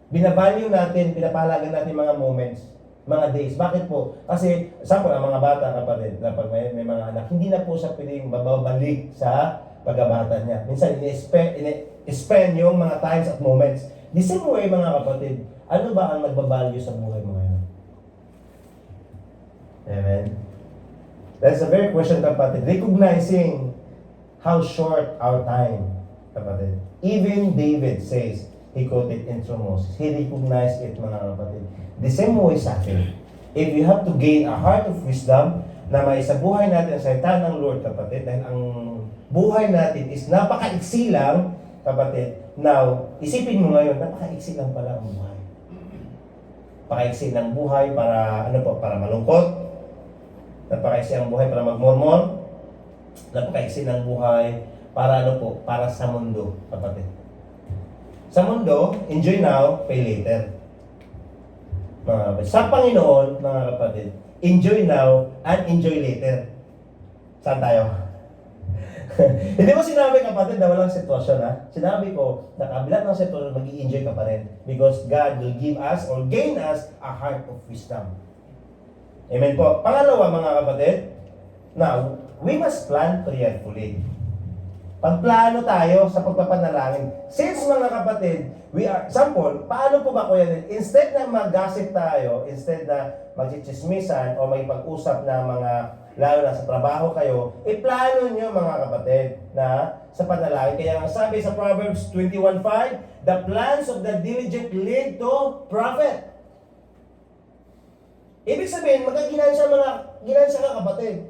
Binavalue natin, pinapahalagan natin mga moments, mga days. Bakit po? Kasi, sample, ang mga bata, kapatid, na pag may mga anak, hindi na po siya pwedeng babalik sa pagkabata niya. Minsan, in-spend yung mga times at moments. The same way, mga kapatid, ano ba ang nagbabalyo sa buhay mo ngayon? Amen? That's a very question, kapatid. Recognizing how short our time, kapatid. Even David says, He quoted it through Moses. He recognized it, mga kapatid. The same way sa atin. If you have to gain a heart of wisdom, na may sa buhay natin ang salita ng Lord, kapatid, dahil ang buhay natin is napakaiksi lang, kapatid. Now, isipin mo ngayon, napakaiksi lang pala ang buhay. Napakaiksi ng buhay para, para malungkot. Napakaiksi ang buhay para magmormon. Napakaiksi ng buhay para para sa mundo, kapatid. Sa mundo, enjoy now, pay later. Mga kapatid. Sa Panginoon, mga kapatid, enjoy now and enjoy later. Saan tayo? Hindi mo sinabi, kapatid, na walang sitwasyon, ha? Sinabi ko, na kabila ng sitwasyon, mag-i-enjoy ka pa rin. Because God will give us or gain us a heart of wisdom. Amen po. Pangalawa, mga kapatid, now, we must plan prayerfully. Pagplano tayo sa pagpapanalangin. Since, mga kapatid, we are, example, paano po ba kuya din? Instead na mag-gossip tayo, instead na mag-chismisan o may pag-usap na mga, lalo na sa trabaho kayo, iplano nyo, mga kapatid, na sa panalangin. Kaya nga sabi sa Proverbs 21:5, the plans of the diligent lead to profit. Ibig sabihin, magkaginansya ka, kapatid.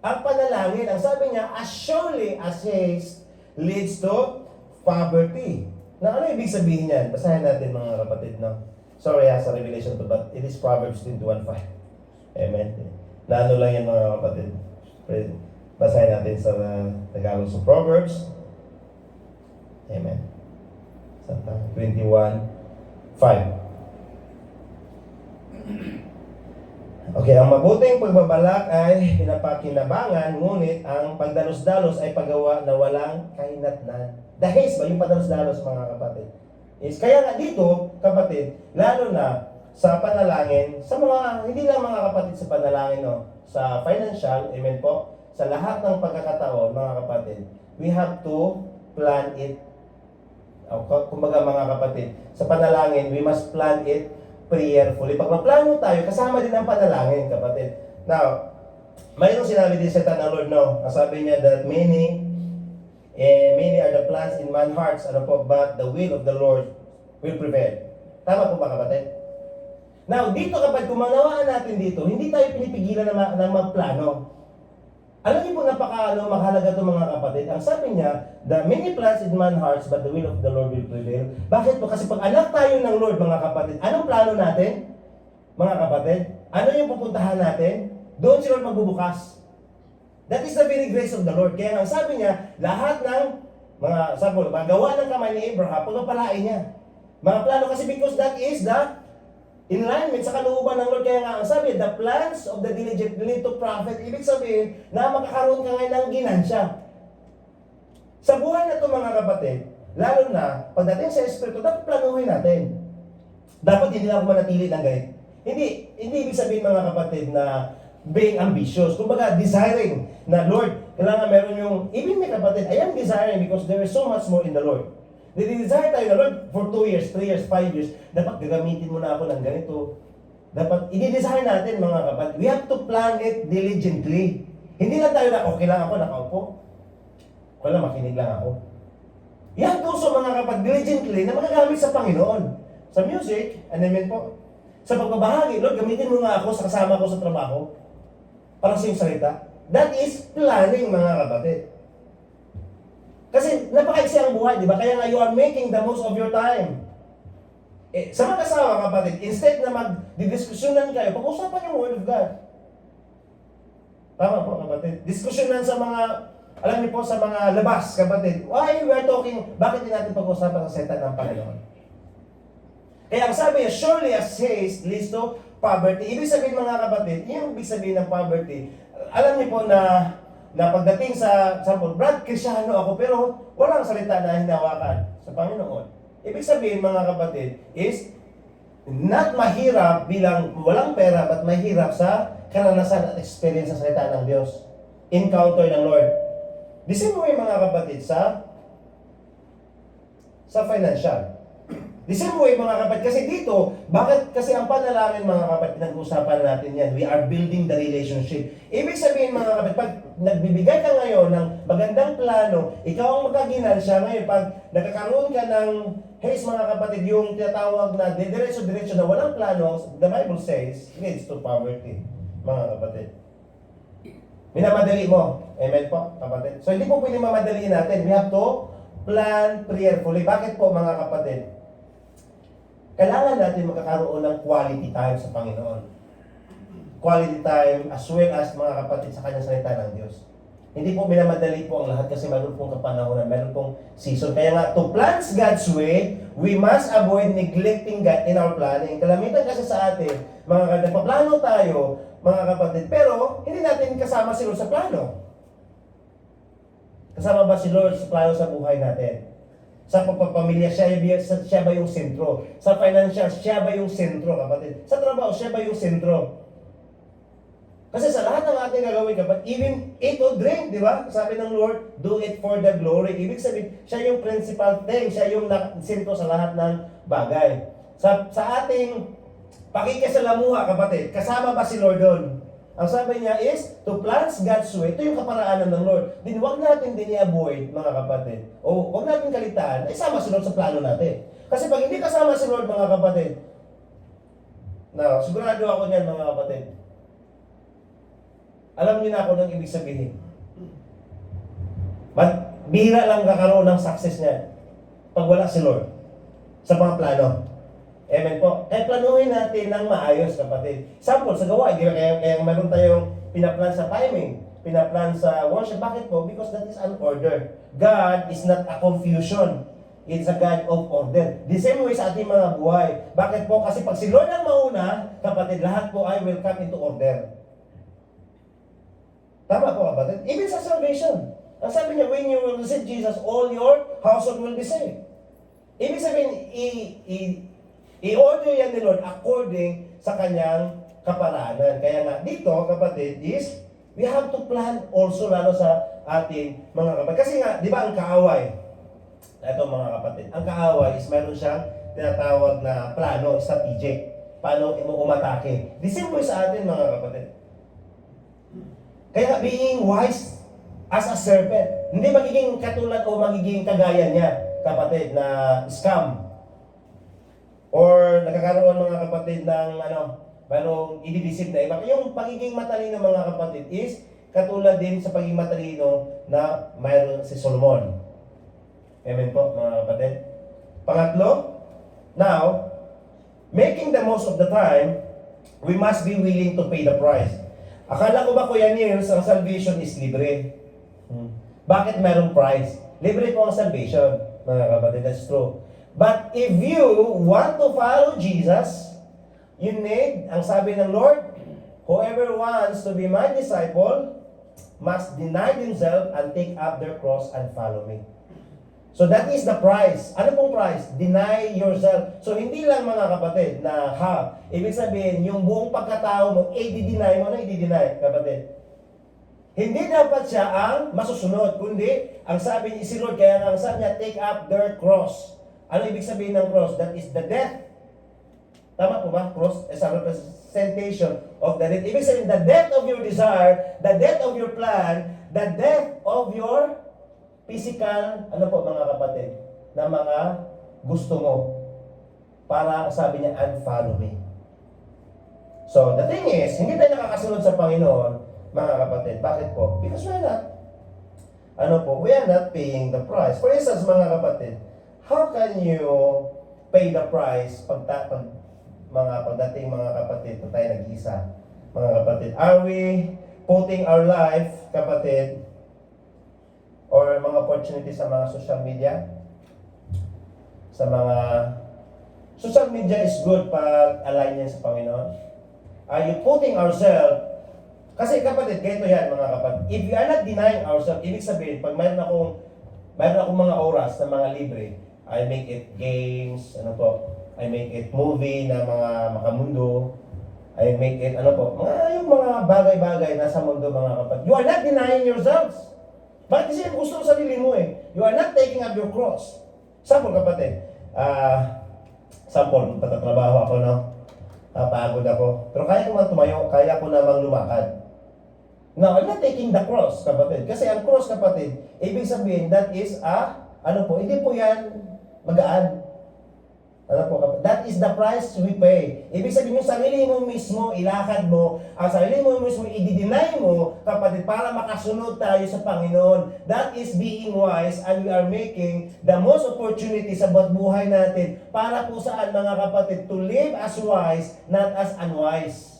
Ang panalangin, ang sabi niya, as surely as haste leads to poverty. Na ano ibig sabihin niyan? Basahin natin, mga kapatid, no? Sorry sa Revelation to, but it is Proverbs 21:5. Amen. Na ano lang yan, mga kapatid. Basahin natin sa Tagalog sa Proverbs. Amen. Sa 21:5. Okay, ang mabuting pagbabalak ay pinapakinabangan, ngunit ang pagdalos-dalos ay paggawa na walang kahinatnan. Dahil ba yung pagdalos-dalos, mga kapatid? Kaya nga dito, kapatid, lalo na sa panalangin, sa mga, hindi lang mga kapatid sa panalangin, no, sa financial, amen po, sa lahat ng pagkakataon, mga kapatid, we have to plan it. Kumbaga, mga kapatid, sa panalangin, we must plan it prayerfully. Pag maplano tayo, kasama din ang panalangin, kapatid. Now, mayroong sinabi din sa ng Lord, no? Sabi niya that many are the plans in man's hearts, but the will of the Lord will prevail. Tama po ba, kapatid? Now, dito, kapag kumanawaan natin dito, hindi tayo pinipigilan na magplano. Alam niyo po, mahalaga ito, mga kapatid. Ang sabi niya, the many plans in man's hearts, but the will of the Lord will prevail. Bakit po? Kasi pag anak tayo ng Lord, mga kapatid, anong plano natin? Mga kapatid, ano yung pupuntahan natin? Doon si Lord magbubukas. That is the very grace of the Lord. Kaya ang sabi niya, lahat ng mga gawa ng kamay ni Abraham, pagpapalain niya. Mga plano, kasi because that is the in alignment sa kalooban ng Lord. Kaya nga ang sabi, the plans of the diligent lead to profit. Ibig sabihin na makakaroon ka ngayon ng ginansya. Sa buhay na ito, mga kapatid, lalo na pagdating sa Espiritu, dapat planuhin natin. Dapat hindi lang manatili ng ganit. Hindi ibig sabihin, mga kapatid, na being ambitious. Kumbaga, desiring na Lord, kailangan meron yung, even may kapatid, I am desiring because there is so much more in the Lord. Nididesire tayo na, Lord, for 2 years, 3 years, 5 years, dapat gagamitin mo na ako ng ganito. Dapat, i-desire natin, mga kapatid. We have to plan it diligently. Hindi lang tayo na, okay lang ako, nakaupo. Okay lang, makinig lang ako. Yan puso, mga kapatid, diligently, na magagamit sa Panginoon. Sa music, and amen po. Sa pagbabahagi, Lord, gamitin mo nga ako sa kasama ko sa trabaho. Para sa iyong salita. That is planning, mga kapatid. Kasi napakaiksi ang buhay, di ba? Kaya nga you are making the most of your time. Sa mag-asawa, kapatid, instead na mag-didiskusyonan kayo, pag-usapan yung Word of God. Tama po, kapatid. Diskusyonan sa mga, alam niyo po, sa mga labas, kapatid. Why we are talking, bakit din natin pag-usapan sa salita ng Panginoon? Kaya ang sabi niya, surely as haste leads to poverty. Ibig sabihin, mga kapatid, yung ibig sabihin ng poverty, alam niyo po na pagdating sa example, Brad, Krisyano ako, pero walang salita na hinawakan sa Panginoon. Ibig sabihin, mga kapatid, is not mahirap bilang walang pera, but mahirap sa karanasan at experience sa salita ng Diyos. Encounter ng Lord. The same way, mga kapatid, sa financial. The same way, mga kapatid, kasi dito, bakit kasi ang panalangin, mga kapatid, nag-usapan natin yan, we are building the relationship. Ibig sabihin, mga kapatid, pag nagbibigay ka ngayon ng magandang plano, ikaw ang magkaginansya ngayon, pag nakakaroon ka ng haste mga kapatid, yung tinatawag na diretso-diretso na walang plano, the Bible says, leads to poverty, mga kapatid. Minamadali mo. Amen po, kapatid. So hindi po pwede mamadaliin natin. We have to plan prayerfully. Bakit po mga kapatid? Kailangan natin magkakaroon ng quality time sa Panginoon. Quality time as well as mga kapatid sa kanyang salita ng Diyos. Hindi po minamadali po ang lahat kasi meron pong kapanahonan, meron pong season. Kaya nga, to plan God's way, we must avoid neglecting God in our planning. Kalamitan kasi sa atin, mga kapatid, paplano tayo, mga kapatid, pero hindi natin kasama si Lord sa plano. Kasama ba si Lord sa plano sa buhay natin? Sa pagpapamilya, siya ba yung sentro? Sa financial, siya ba yung sentro, kapatid? Sa trabaho, siya ba yung sentro? Kasi sa lahat ng ating gagawin, kapatid, even eat or drink, di ba? Sabi ng Lord, do it for the glory. Ibig sabihin, siya yung principal thing, siya yung sentro sa lahat ng bagay. Sa ating pakikisalamuha, kapatid, kasama ba si Lord doon? Ang sabi niya is, to plan God's way, ito yung kaparaanan ng Lord. Din huwag natin din i-avoid, mga kapatid. O huwag natin kalitaan, isama si Lord sa plano natin. Kasi pag hindi kasama si Lord, mga kapatid, sigurado ako niyan, mga kapatid, alam niyo na ako ng ibig sabihin. Bihira lang kakaroon ng success niya pag wala si Lord sa mga plano. Amen po. Kaya planuhin natin ng maayos, kapatid. Sample, sa gawa, kaya meron tayong pinaplan sa timing, pinaplan sa worship. Bakit po? Because that is an order. God is not a confusion. It's a God of order. The same way sa ating mga buhay. Bakit po? Kasi pag si Lord ang mauna, kapatid, lahat po ay will come into order. Tama po, kapatid? Even sa salvation. Ang sabi niya, when you will receive Jesus, all your household will be saved. Ibig sabihin, i-order yan ni Lord according sa kanyang kaparaanan. Kaya nga, dito, kapatid, is we have to plan also lalo sa ating mga kapatid. Kasi nga, di ba ang kaaway? Ito mga kapatid, ang kaaway is meron siyang tinatawag na plano, strategic. Paano umatake. The same way sa atin, mga kapatid. Kaya being wise as a serpent, hindi magiging katulad o magiging kagaya niya, kapatid, na scam. Or nakakaroon mga kapatid ng merong ididisip na iba. Yung pagiging matalino mga kapatid is katulad din sa pagiging matalino na mayroon si Solomon. Amen po mga kapatid. Pangatlo, now, making the most of the time, we must be willing to pay the price. Akala ko ba, Kuya Nils, ang salvation is libre? Bakit merong price? Libre po ang salvation, mga kapatid. That's true. But if you want to follow Jesus, you need, ang sabi ng Lord, whoever wants to be my disciple must deny themselves and take up their cross and follow me. So that is the price. Ano pong price? Deny yourself. So hindi lang mga kapatid na ibig sabihin, yung buong pagkatao mo, i-deny mo na i-deny, kapatid. Hindi dapat siya ang masusunod, kundi ang sabi ni si Lord, kaya nga ang sabi niya, take up their cross. Ano ibig sabihin ng cross? That is the death. Tama po ba? Cross is a representation of the death. Ibig sabihin, the death of your desire, the death of your plan, the death of your physical, mga kapatid, na mga gusto mo. Para sabi niya, unfollow me. So, the thing is, hindi tayo nakakasunod sa Panginoon, mga kapatid. Bakit po? Because we're not. We are not paying the price. For instance, mga kapatid, how can you pay the price pagdating mga kapatid, pag tayo nag-isa? Mga kapatid, are we putting our life, kapatid, or mga opportunity sa mga social media? Sa mga social media is good pag align yan sa Panginoon. Are you putting ourselves? Kasi kapatid, ganito yan mga kapatid. If you are not denying ourselves, ibig sabihin, pag mayroon akong mga oras na mga libre, I make it games, I make it movie na mga makamundo, I make it, yung mga bagay-bagay na sa mundo mga kapatid. You are not denying yourselves. Bakit kasi gusto mo sarili mo eh? You are not taking up your cross. Sample kapatid, patatrabaho ako, pagod ako. Pero kaya ko man tumayo, kaya ko namang lumakad. Now, I'm not taking the cross, kapatid. Kasi ang cross, kapatid, ibig sabihin, that is hindi po yan magaan. Ano po, that is the price we pay. Ibig sabihin yung sarili mo mismo, ilakad mo, ang sarili mo mismo, i-deny mo, kapatid, para makasunod tayo sa Panginoon. That is being wise, and we are making the most opportunity sa buhay natin para po saan, mga kapatid, to live as wise, not as unwise.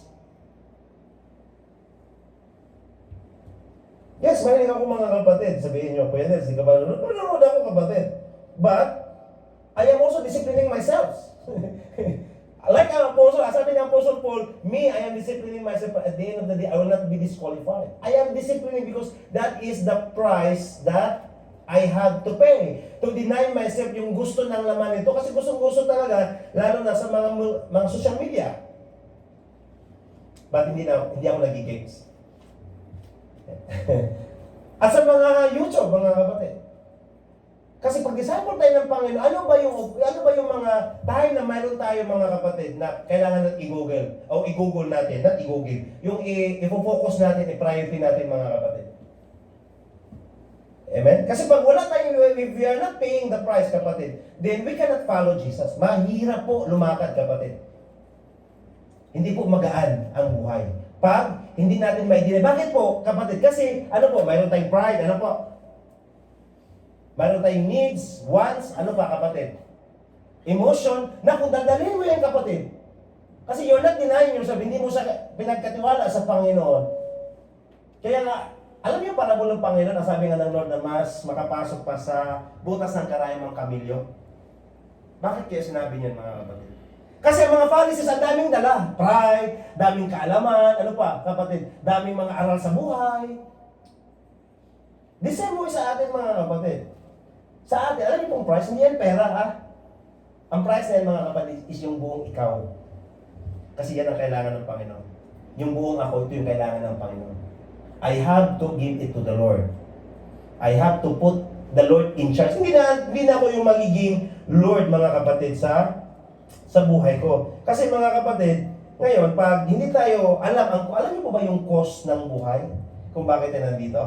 Yes, mahilig ako mga kapatid. Sabihin nyo, Kuya Nels, di ka ba nanonood ako kapatid. But, I am also disciplining myself. Like an apostle, sabi ng Apostle Paul, me, I am disciplining myself, but at the end of the day, I will not be disqualified. I am disciplining because that is the price that I have to pay. To deny myself yung gusto ng laman nito. Kasi gusto talaga, lalo na sa mga social media. But hindi ako nagigings. At sa mga YouTube, mga kapatid. Kasi pag disciple tayo ng Panginoon, ano ba yung mga time na mayroon tayo, mga kapatid, na kailangan natin i-google natin, not i-google, yung i-focus natin, i-priority natin, mga kapatid. Amen? Kasi pag wala tayo, if we are not paying the price, kapatid, then we cannot follow Jesus. Mahirap po lumakad, kapatid. Hindi po magaan ang buhay. Pag hindi natin ma-deny. Bakit po, kapatid? Kasi, mayroon tayong pride, mayroon tayong needs, wants, kapatid? Emotion, na kung dadalhin mo yan, kapatid. Kasi you're not denying yourself, hindi mo siya pinagkatiwala sa Panginoon. Kaya nga, alam niyo parabol ng Panginoon, na sabi nga ng Lord na mas makapasok pa sa butas ng karayom ng kamilyo? Bakit kaya sinabi niyan, mga kapatid? Kasi ang mga Pharisees, ang daming dala. Pride, daming kaalaman, kapatid? Daming mga aral sa buhay. The same way sa atin, mga kapatid. Sa atin, alam niyo pong price, hindi yan pera, ha? Ang price na yan, mga kapatid, is yung buong ikaw. Kasi yan ang kailangan ng Panginoon. Yung buong ako, ito yung kailangan ng Panginoon. I have to give it to the Lord. I have to put the Lord in charge. Hindi na ako yung magiging Lord, mga kapatid, sa buhay ko. Kasi, mga kapatid, ngayon, pag hindi tayo alam niyo po ba yung cost ng buhay? Kung bakit tayo nandito?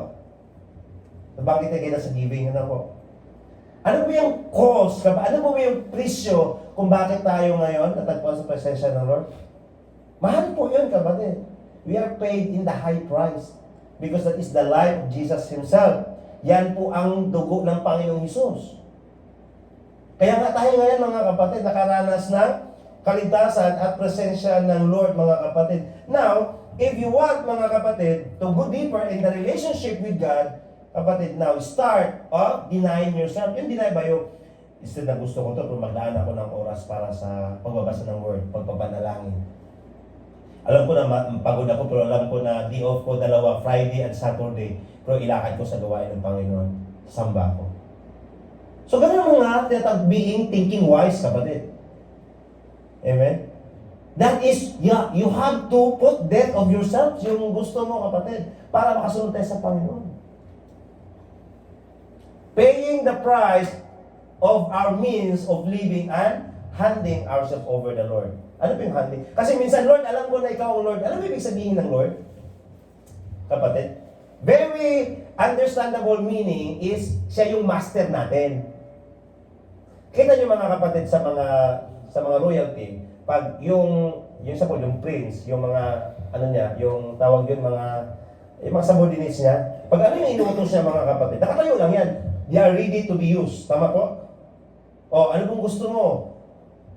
Bakit tayo kaya sa giving? Ano po yung cost? Ano po yung presyo kung bakit tayo ngayon natagpuan sa presensya ng Lord? Mahal po yun, kapatid. We are paid in the high price because that is the life of Jesus Himself. Yan po ang dugo ng Panginoong Hesus. Kaya nga tayo ngayon, mga kapatid, nakaranas ng kaligtasan at presensya ng Lord, mga kapatid. Now, if you want, mga kapatid, to go deeper in the relationship with God, kapatid, now start denying yourself. Yung deny ba yung, instead na gusto ko to, kung magdaan ako ng oras para sa pagbabasa ng word, pagpapanalangin. Alam ko na pagod ako, pero alam ko na day off ko, dalawa, Friday at Saturday, pero ilakad ko sa gawain ng Panginoon, samba ko. So, ganun nga, being thinking wise, kapatid. Amen? That is, you have to put death of yourself, yung gusto mo, kapatid, para makasunod tayo sa Panginoon. Paying the price of our means of living and handing ourselves over the Lord. Ano po yung handing? Kasi minsan, Lord, alam ko na ikaw ang Lord. Alam mo ibig sabihin ng Lord? Kapatid? Very understandable meaning is, siya yung master natin. Kita niyo, mga kapatid, sa mga royalty, pag yung prince, yung mga, yung tawag yun, yung mga subordinates niya, pag ano yung inuutos niya, mga kapatid, nakatayo lang yan. They are ready to be used. Tama po? Ano pong gusto mo?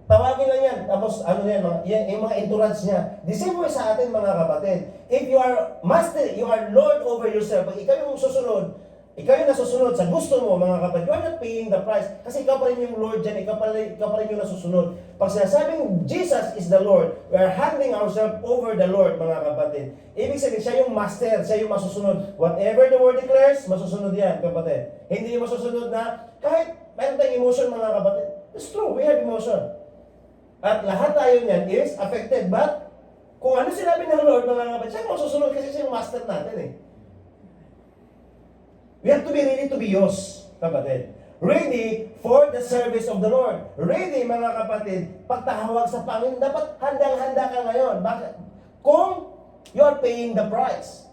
Tawagin lang yan. Tapos, yung mga entourage niya. The same way sa atin, mga kapatid. If you are master, you are Lord over yourself, pag ikaw yung susunod, ikaw yung nasusunod sa gusto mo, mga kapatid, you are not paying the price. Kasi ikaw pa rin yung Lord dyan, ikaw pa rin yung nasusunod. Pag sinasabing Jesus is the Lord, we are handing ourselves over the Lord, mga kapatid. Ibig sabihin, siya yung master, siya yung masusunod. Whatever the word declares, masusunod yan, kapatid. Hindi yung masusunod na, kahit mayroon tayong emotion, mga kapatid. It's true, we have emotion. At lahat tayo niyan is affected, but kung ano sinabi ng Lord, mga kapatid, siya yung masusunod kasi siya yung master natin We have to be ready to be used, kapatid. Ready for the service of the Lord. Ready, mga kapatid, pagtahawag sa Panginoon, dapat handang-handa ka ngayon. Bakit? Kung you are paying the price.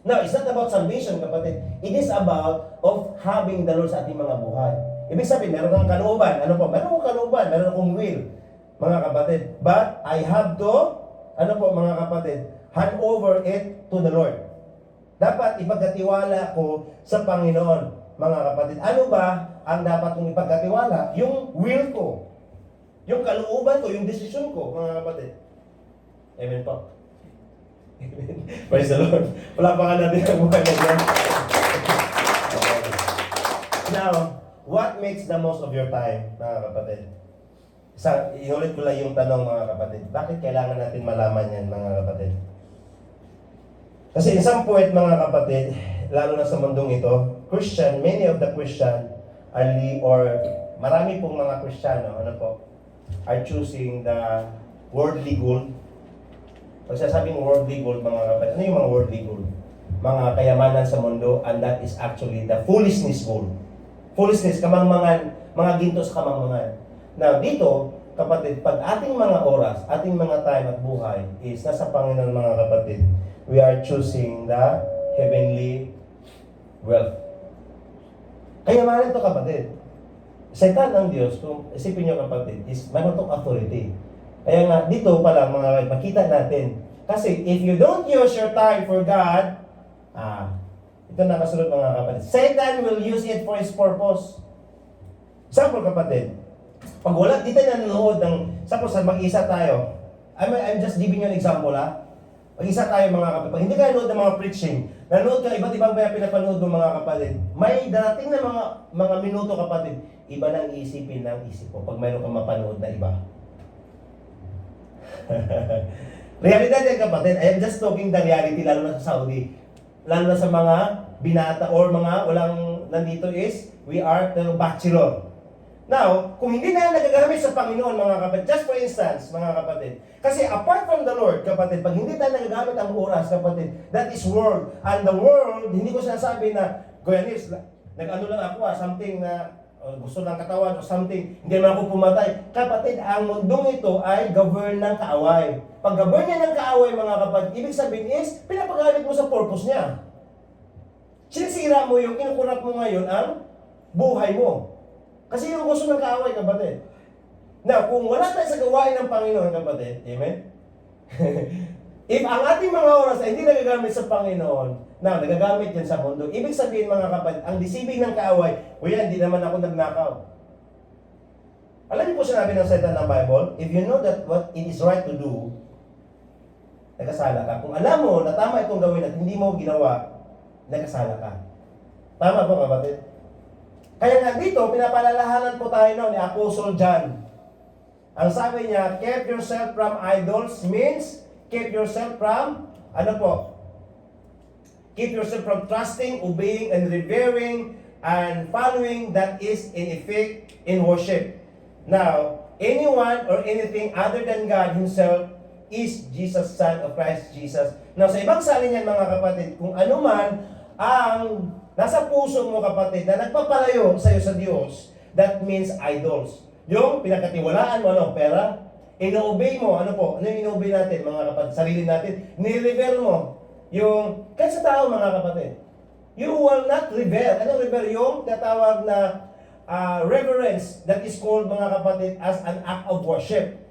Now, it's not about salvation, kapatid. It is about of having the Lord sa ating mga buhay. Ibig sabihin, meron kang kalooban. Ano po? Meron kong kalooban, meron akong will, mga kapatid. But I have to, ano po mga kapatid, hand over it to the Lord. Dapat ipagkatiwala ko sa Panginoon, mga kapatid. Ano ba ang dapat kong ipagkatiwala? Yung will ko, yung kalooban ko, yung desisyon ko, mga kapatid. Amen po. Amen. Praise the Lord. Wala pa nga natin ang buhay na dyan. Now, what makes the most of your time, mga kapatid? Inulit ko lang yung tanong, mga kapatid. Bakit kailangan natin malaman yan, mga kapatid? Kasi in some point, mga kapatid, lalo na sa mundong ito, Christian, many of the Christian marami pong mga Kristiyano, are choosing the worldly goal. Pag sasabing worldly goal, mga kapatid, ano yung mga worldly goal? Mga kayamanan sa mundo, and that is actually the foolishness goal. Foolishness, kamangmangan, mga ginto sa kamangmangan. Now, dito, kapatid, pag ating mga oras, ating mga time at buhay is nasa Panginoon, mga kapatid, we are choosing the heavenly wealth. Kayamanan to, kapatid. Satan ng Diyos, kung isipin nyo, kapatid, is mayroon tong authority. Kaya nga, dito pala, mga kapatid, makita natin. Kasi if you don't use your time for God, ito na kasunod, mga kapatid, Satan will use it for his purpose. Example, kapatid, pag wala, di tayo nanonood ng, suppose mag-isa tayo, I'm just giving you an example, mag-isa tayo, mga kapatid, pag hindi ka nanonood ng mga preaching, nanonood ka, iba't ibang pinapanood ng mga kapatid, may darating na mga minuto, kapatid, iba nang isipin ng isip ko pag mayroon kang mapanood na iba. Realidad yan, kapatid, I am just talking the reality, lalo na sa Saudi, lalo na sa mga binata or mga walang nandito is, we are the bachelor. Now, kung hindi na nagagamit sa Panginoon, mga kapatid, just for instance, mga kapatid, kasi apart from the Lord, kapatid, pag hindi tayo nagagamit ang oras, kapatid, that is world. And the world, hindi ko sinasabi na, Goyanis, nag-ano lang ako, something na gusto ng katawan o something, hindi naman ako pumatay. Kapatid, ang mundong ito ay govern ng kaaway. Pag govern niya ng kaaway, mga kapatid, ibig sabihin is, pinapagamit mo sa purpose niya. Sinisira mo yung kinukurap mo ngayon ang buhay mo. Kasi yung gusto ng kaaway, kapatid. Now, kung wala tayo sa gawain ng Panginoon, kapatid, amen? If ang ating mga oras ay hindi nagagamit sa Panginoon, nagagamit yan sa mundo, ibig sabihin, mga kapatid, ang deceiving ng kaaway, hindi naman ako nagnakaw. Alam niyo po sinabi ng Satan ng Bible, if you know that what it is right to do, nagkasala ka. Kung alam mo na tama itong gawin at hindi mo ginawa, nagkasala ka. Tama po, kapatid? Kaya nga dito, pinapalalahanan po tayo ni Apostle John. Ang sabi niya, keep yourself from idols means, keep yourself from, keep yourself from trusting, obeying, and revering, and following that is in effect in worship. Now, anyone or anything other than God Himself is Jesus, Son of Christ Jesus. Now, sa ibang salin yan, mga kapatid, kung ano man ang nasa puso mo, kapatid, na nagpapalayo sa iyo sa Diyos, that means idols. Yung pinagkatiwalaan mo, pera, ino-obey mo, ano yung ino-obey natin, mga kapatid, sarili natin, ni-revere mo. Yung, kahit sa tao, mga kapatid, you will not revere. Ano revere? Yung tatawag na reverence that is called, mga kapatid, as an act of worship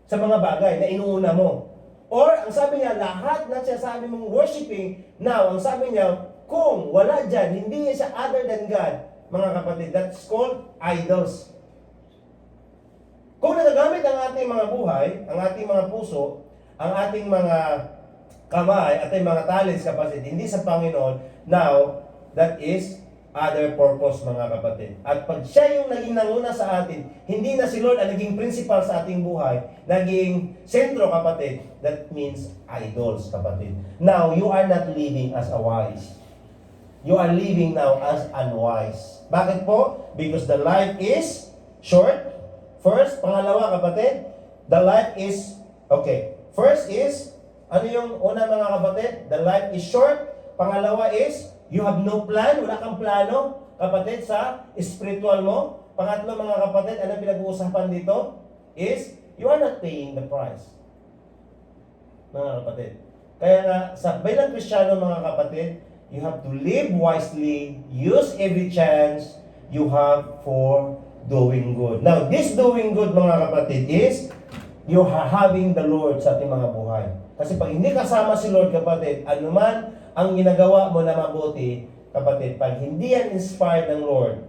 sa mga bagay na inuuna mo. Or, ang sabi niya, lahat na sinasabi mong worshiping, now, ang sabi niya, kung wala dyan, hindi siya other than God, mga kapatid, that's called idols. Kung nagagamit ang ating mga buhay, ang ating mga puso, ang ating mga kamay, ating mga talents, kapatid, hindi sa Panginoon, now, that is other purpose, mga kapatid. At pag siya yung naging nanguna sa atin, hindi na si Lord ang naging principal sa ating buhay, naging sentro, kapatid, that means idols, kapatid. Now, you are not living as a wise. You are living now as unwise. Bakit po? Because the life is short. First, pangalawa, kapatid, the life is, first is, ano yung una, mga kapatid? The life is short. Pangalawa is, you have no plan, wala kang plano, kapatid, sa spiritual mo. Pangatlo, mga kapatid, ano pinag-uusapan dito? Is, you are not paying the price. Mga kapatid. Kaya nga, sa bilang Kristiyano, mga kapatid, you have to live wisely, use every chance, you have for doing good. Now, this doing good, mga kapatid, is you are having the Lord sa ating mga buhay. Kasi pag hindi kasama si Lord, kapatid, anuman ang ginagawa mo na mabuti, kapatid, pag hindi yan inspired ng Lord,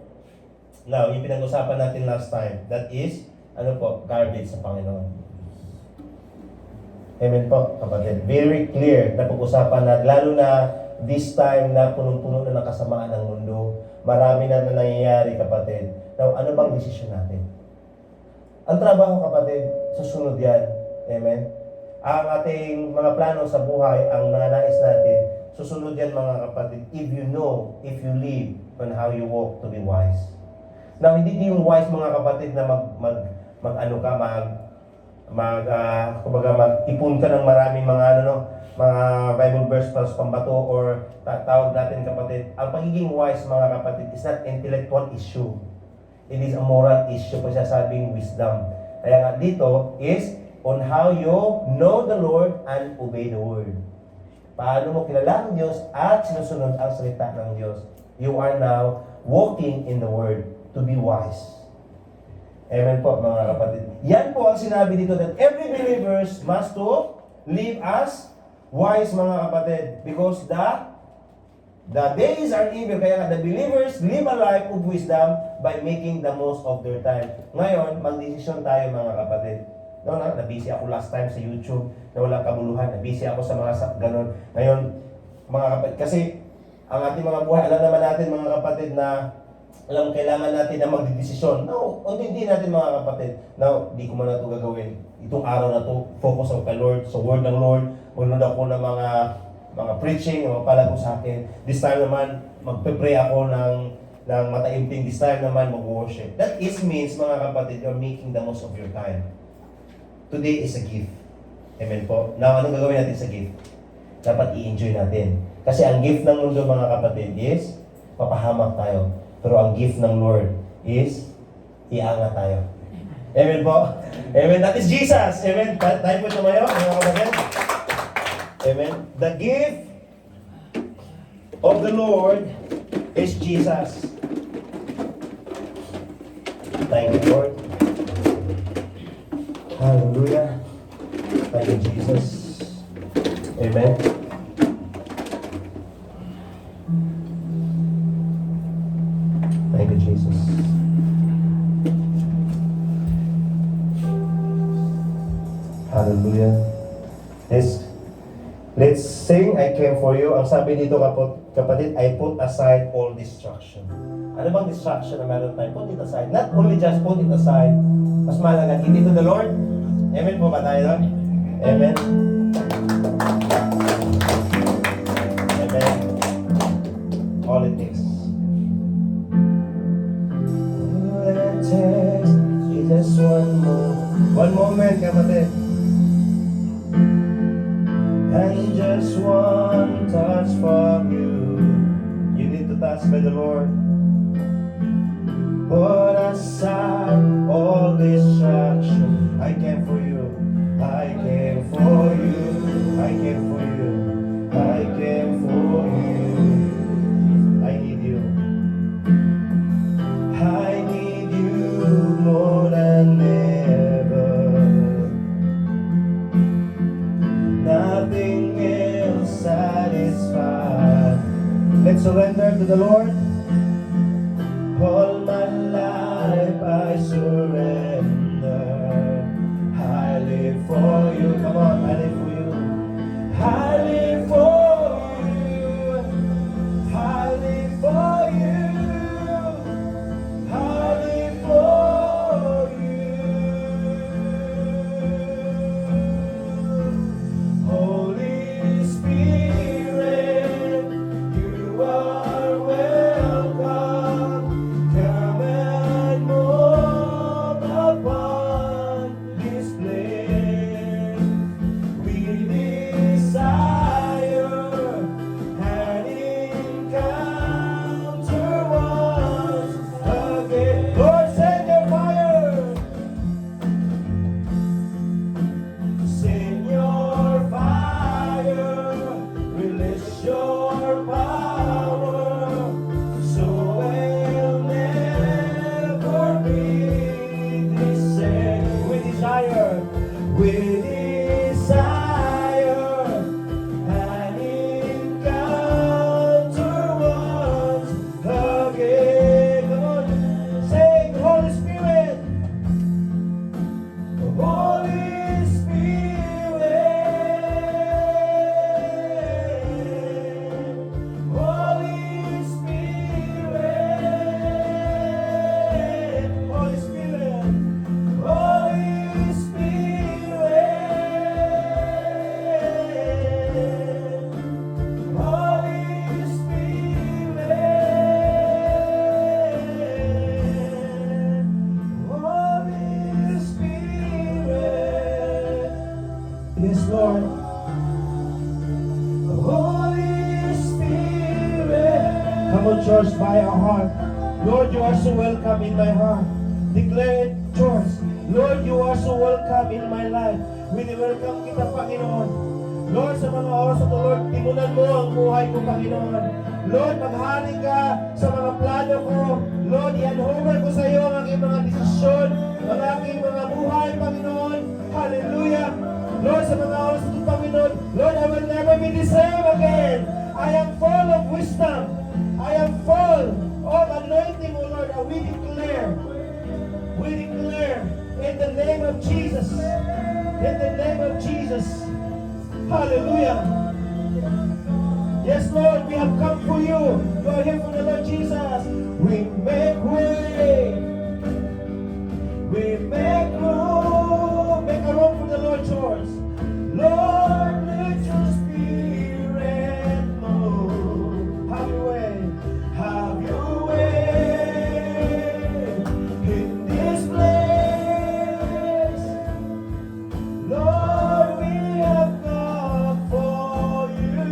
now, yung pinag-usapan natin last time, that is, garbage sa Panginoon. Amen po, kapatid. Very clear na pag-usapan natin, lalo na this time na punong-puno na ng kasamaan ng mundo, marami na nangyayari, kapatid. Now, ano bang desisyon natin? Ang trabaho, kapatid, susunod yan. Amen? Ang ating mga plano sa buhay, ang nais natin, susunod yan, mga kapatid, if you know, if you live on how you walk to be wise. Now, hindi yung wise, mga kapatid, na mag-ipon ka ng maraming mga mga Bible verse para sa pambato or tawag natin, kapatid. Ang pagiging wise, mga kapatid, is not intellectual issue. It is a moral issue, kung sasabing wisdom. Kaya nga dito is on how you know the Lord and obey the Word. Paano mo kilala ang Diyos at sinusunod ang salita ng Diyos. You are now walking in the Word to be wise. Amen po, mga kapatid. Yan po ang sinabi dito that every believers must to live as wise, mga kapatid. Because the days are evil. Kaya nga, the believers live a life of wisdom by making the most of their time. Ngayon, magdesisyon tayo, mga kapatid. Na-busy ako last time sa YouTube, na walang kabuluhan. Na-busy ako sa mga ganon. Ngayon, mga kapatid, kasi ang ating mga buhay, alam naman natin, mga kapatid, na kailangan natin na magdedesisyon. No, hindi natin, mga kapatid. Now, di ko man na ito gagawin. Itong araw na ito, focus ako kay Lord, sa Word ng Lord. Magnood ako ng mga preaching, mga pala ko sa akin. This time naman, magpe-pray ako ng mataimting. This time naman, mag-worship. That is means, mga kapatid, you're making the most of your time. Today is a gift. Amen po. Now, anong gagawin natin sa gift? Dapat i-enjoy natin. Kasi ang gift ng mundo, mga kapatid, is papahamak tayo. Pero ang gift ng Lord is iangat tayo. Amen po. Amen. That is Jesus. Amen. Tayo po tumayo, mga kapatid. Amen. The gift of the Lord is Jesus. Thank you, Lord. Hallelujah. Thank you, Jesus. Amen. Thank you, Jesus. Hallelujah. Let's sing, I came for you. Ang sabi dito, kapatid, I put aside all distraction. Ano bang distraction na meron tayo? Put it aside. Not only just put it aside. Mas mahalaga, give it to the Lord. Amen po ba tayo doon? Amen. Amen. All it takes. All it takes is just one moment, kapatid. And just one touch from you. You need to touch by the Lord. Put aside all distraction. I came for you. I came for you. I came for you. I came for you. I need you. I need you more than ever. Nothing else satisfies. Let's surrender to the Lord. All my life I surrender. I live for you. Come on, I live for you. I live for you. I live for you. I live for you. Holy Spirit, you are welcome. We desire an encounter once again. Come on, sing, Holy Spirit. Holy Spirit. Holy Spirit. Holy Spirit. Holy Spirit. Holy Spirit. Holy Spirit. Yes, Lord. Holy Spirit. Come on, church, by our heart. Lord, you are so welcome in my heart. Declare it, church. Lord, you are so welcome in my life. Welcome kita, Panginoon. Lord, sa mga oras na ito, Lord, timunan mo ang buhay ko, Panginoon. Lord, maghari ka sa mga plano ko. Lord, i-handover ko sa iyo ang aking mga desisyon, ang aking mga buhay, Panginoon. Hallelujah. Lord, sa mga oras na ito, Panginoon, Lord, I will never be the same again. I am full of wisdom. I am full of anointing, O Lord. We declare in the name of Jesus. In the name of Jesus. Hallelujah. Yes, Lord, we have come for you. You are here for the Lord Jesus. We make way. We make room. Make a room for the Lord, church. Lord, let your spirit move. Have your way. Have your way in this place. Lord, we have come for you.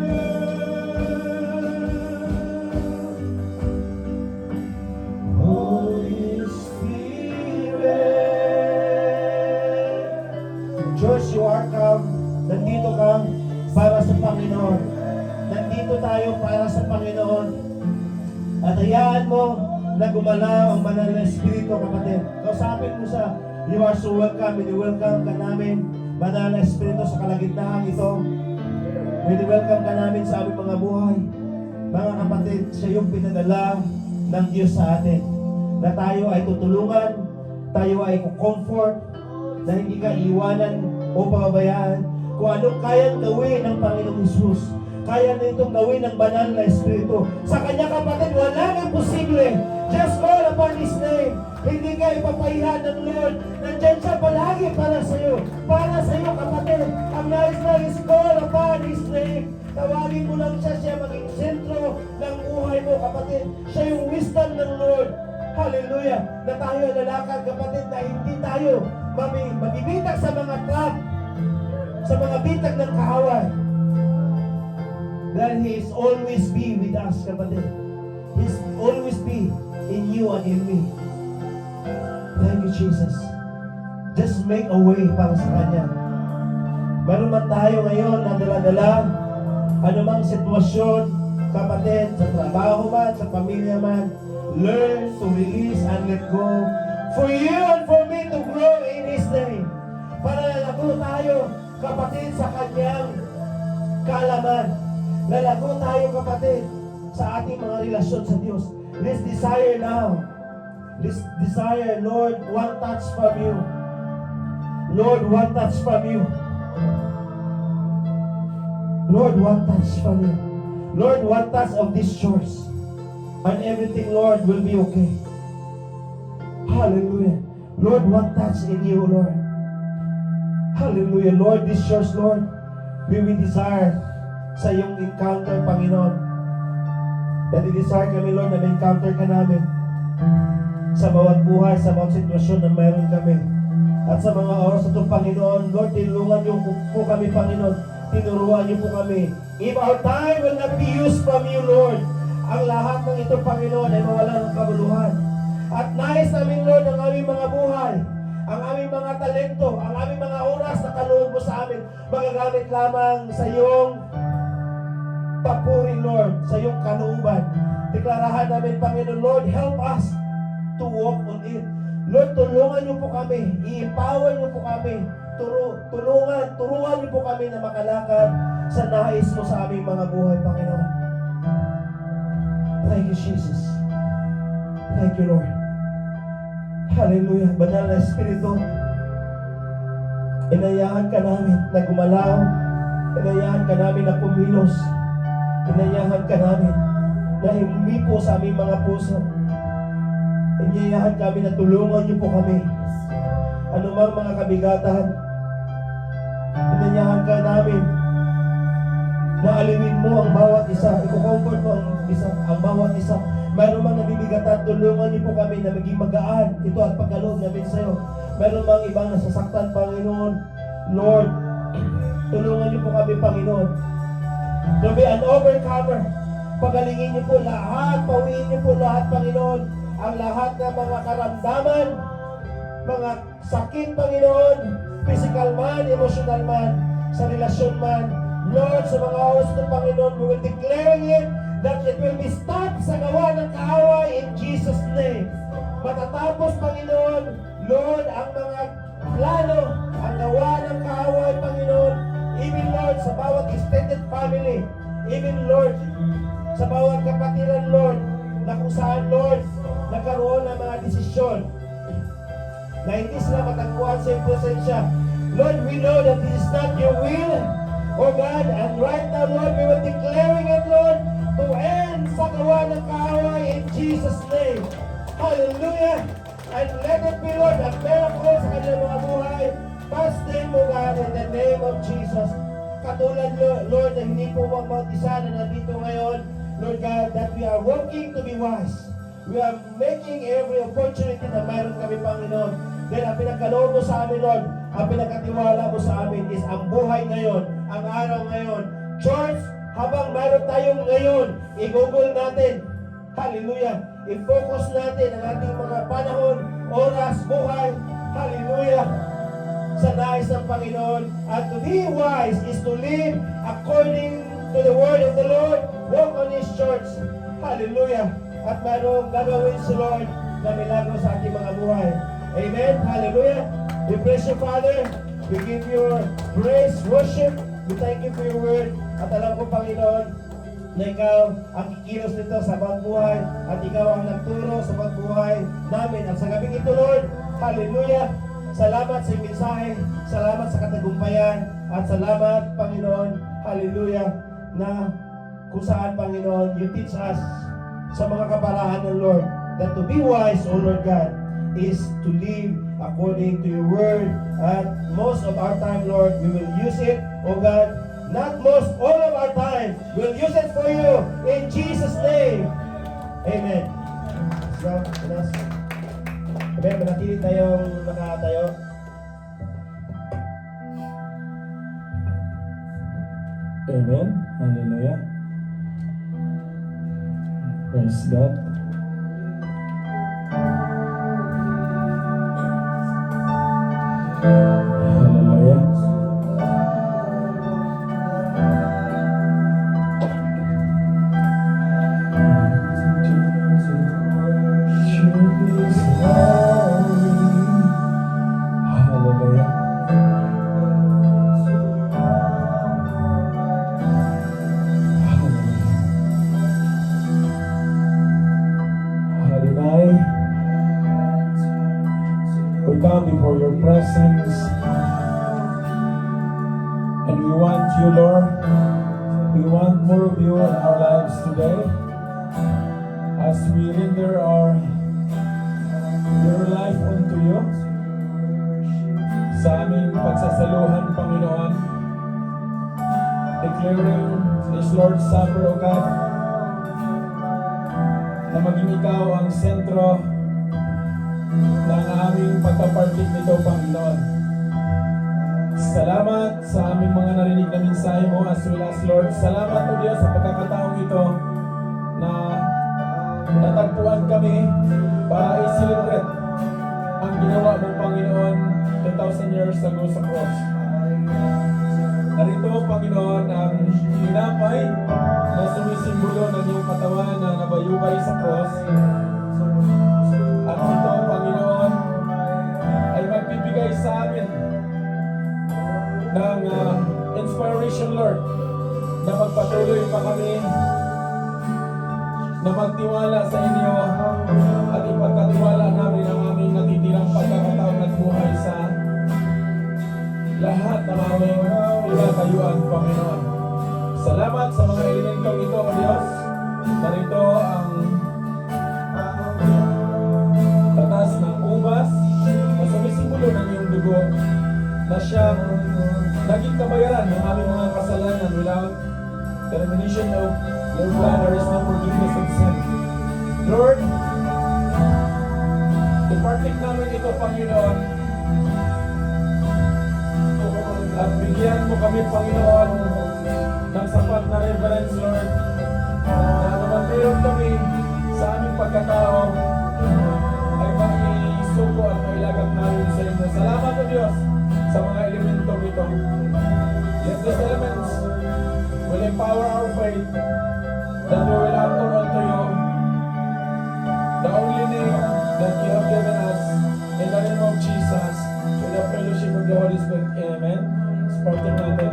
Holy Spirit. Church, you are come. Nandito ka para sa Panginoon. Nandito tayo para sa Panginoon. At hayaan mo na gumalaw ang banal na Espiritu, kapatid. Kausapin mo siya. You are so welcome. Welcome ka namin, banal na Espiritu, sa kalagitnaan ito. Welcome ka namin sa aming mga buhay. Mga kapatid, siya yung pinadala ng Diyos sa atin. Na tayo ay tutulungan, tayo ay kukomfort, na hindi ka iwanan o pababayaan. Kung anong kayang gawin ng Panginoong Hesus, kaya na itong gawin ng banal na Espiritu. Sa kanya, kapatid, wala nang posible. Just call upon His name. Hindi ka ipapahihan ng Lord. Nandyan siya palagi para sa iyo. Para sa iyo, kapatid. Ang nais call upon His name. Tawagin mo lang siya maging sentro ng buhay mo, kapatid. Siya yung wisdom ng Lord. Hallelujah. Na tayo lalakad, kapatid, na hindi tayo mabibitag sa mga trap, sa mga bitag ng kaaway. That He is always be with us, kapatid. He's always be in you and in me. Thank you, Jesus. Just make a way para sa Kanya. Meron man tayo ngayon na dala-dala, anumang sitwasyon, kapatid, sa trabaho man, sa pamilya man, learn to release and let go. For you and for me to grow in His name. Para lalago tayo, kapatid, sa Kanyang kaalaman. Lalago tayo, kapatid, sa ating mga relasyon sa Diyos. Let's desire now. Let's desire, Lord, one touch from you. Lord, one touch from you. Lord, one touch from you. Lord, one touch of this church. And everything, Lord, will be okay. Hallelujah. Lord, one touch in you, Lord. Hallelujah. Lord, this church, Lord, we will desire sa iyong encounter, Panginoon. Nadi-desire kami, Lord, na ma-encounter ka namin sa bawat buhay, sa bawat sitwasyon na mayroon kami. At sa mga oras ito, Panginoon, Lord, tinulungan niyo po kami, Panginoon. Tinuruan niyo po kami. If our time will not be used from you, Lord, ang lahat ng ito, Panginoon, ay mawala ng kabuluhan. At nais namin, Lord, ang aming mga buhay, ang aming mga talento, ang aming mga oras na kaloob mo sa amin, magagamit lamang sa iyong papuri, Lord, sa iyong kalooban. Deklarahan namin, Panginoon, Lord, help us to walk on it. Lord, tulungan niyo po kami, i-empower niyo po kami to turuan niyo po kami na makalakad sa nais mo sa aming mga buhay, Panginoon. Thank you, Jesus. Thank you, Lord. Hallelujah. Banal na Espiritu, inayahan ka namin na gumalaw. Inayahan ka namin na kumilos. Inayahan ka namin na humipo sa aming mga puso. Inayahan kami na tulungan niyo po kami. Anumang mga kabigatan, inayahan ka namin na aliwin mo ang bawat isa. Iko-comfort mo ang bawat isa. Mayroon mang nabibigatan, tulungan niyo po kami na maging magaan. Ito at pagkaloob namin sa iyo. Mayroon mang ibang nasasaktan, Panginoon. Lord, tulungan niyo po kami, Panginoon. To be an overcomer. Pagalingin niyo po lahat, pawiin niyo po lahat, Panginoon. Ang lahat ng mga karamdaman, mga sakit, Panginoon, physical man, emotional man, sa relasyon man. Lord, sa mga oras ng Panginoon, we will declare it that it will be stopped sa gawa ng kaaway in Jesus' name. Matatapos, Panginoon, Lord, ang mga plano, ang gawa ng kaaway, Panginoon, even Lord, sa bawat extended family, even Lord, sa bawat kapatiran, Lord, na kung saan, Lord, nagkaroon ng mga desisyon na hindi sila matagpuan sa iyong presensya. Lord, we know that this is not your will, oh God, and right now, Lord, we will declaring it, Lord, to end sa gawa ng kaaway in Jesus' name. Hallelujah! And let it be, Lord, a miracle sa kanilang mga buhay. Past them, oh God, in the name of Jesus. Katulad, Lord, na hindi po magbautisa na nandito ngayon, Lord God, that we are working to be wise. We are making every opportunity na mayroon kami, Panginoon. Then ang pinagkaloob mo sa amin, Lord, ang pinagkatiwala mo sa amin is ang buhay ngayon, ang araw ngayon. Church, habang mayroon tayong ngayon, i-google natin. Hallelujah. I-focus natin ang ating mga panahon, oras, buhay. Hallelujah. Sa nais ng Panginoon. And to be wise is to live according to the word of the Lord. Walk on His church. Hallelujah. At mayroong gagawin si Lord na milagro sa ating mga buhay. Amen. Hallelujah. We praise you, Father. We give you praise, worship. We thank you for your word. At alam ko, Panginoon, na ikaw ang kikilos nito sa bawat buhay at ikaw ang nagturo sa bawat buhay namin. At sa gabing ito, Lord, hallelujah. Salamat sa iyong mensahe. Salamat sa katagumpayan. At salamat, Panginoon, hallelujah, na kung saan, Panginoon, you teach us sa mga kaparahan ng Lord that to be wise, O Lord God, is to live according to your word. And most of our time, Lord, we will use it, O God. Not most, all of our time, we'll use it for you in Jesus' name. Amen. So, amen. Manatili tayong nakatayo. Amen. Hallelujah. Praise God. Hallelujah. We come before your presence and we want you, Lord. We want more of you in our lives today as we render your life unto you. Sa aming pagsasaluhan, Panginoon, declaring this Lord's Supper, O God, na maging ikaw ang sentro ng aming pagpapartik nito, Panginoon. Salamat sa aming mga narinig na mensahe mo as well as, Lord. Salamat, O Diyos, sa pagkakataong ito na natagpuan kami para i-celebrate ang ginawa mong Panginoon 2,000 years ago sa cross. Narito, Panginoon, ang tinapay na sumisimbolo ng iyong katawan na nabayubay sa cross. At ito, Panginoon, ay magbibigay sa amin ng inspiration, Lord, na magpatuloy pa kami na magtiwala sa inyo at ipagkatiwala namin ang aming natitirang pagkakataon at buhay sa lahat ng aming pinatayuan, Panginoon. Salamat sa mga elementong ito, O Diyos. Narito ang tatas ng ubas na sumisimulo ng iyong dugo na siyang naging kabayaran ng aming mga kasalanan. Without termination of your blood, there is no forgiveness of sin. Lord, ipartik namin ito, Panginoon, at bigyan mo kami, Panginoon, ng sapat na reverence, Lord, na naman meron kami sa aming pagkatao ay maisuko at mailagak namin sa inyo. Salamat, O Diyos, sa mga elementong ito. Let these elements will empower our faith that we will answer unto you the only name that you have given us, in the name of Jesus, with the fellowship of the Holy Spirit. Amen. Sporting natin.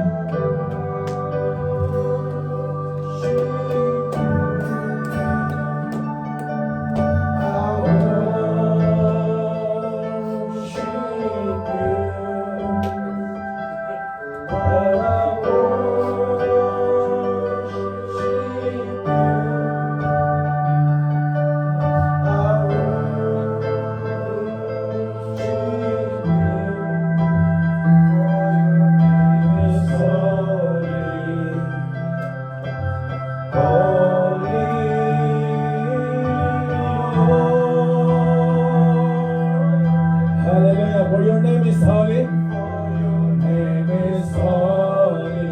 Hallelujah. For your name is holy. Your name is holy.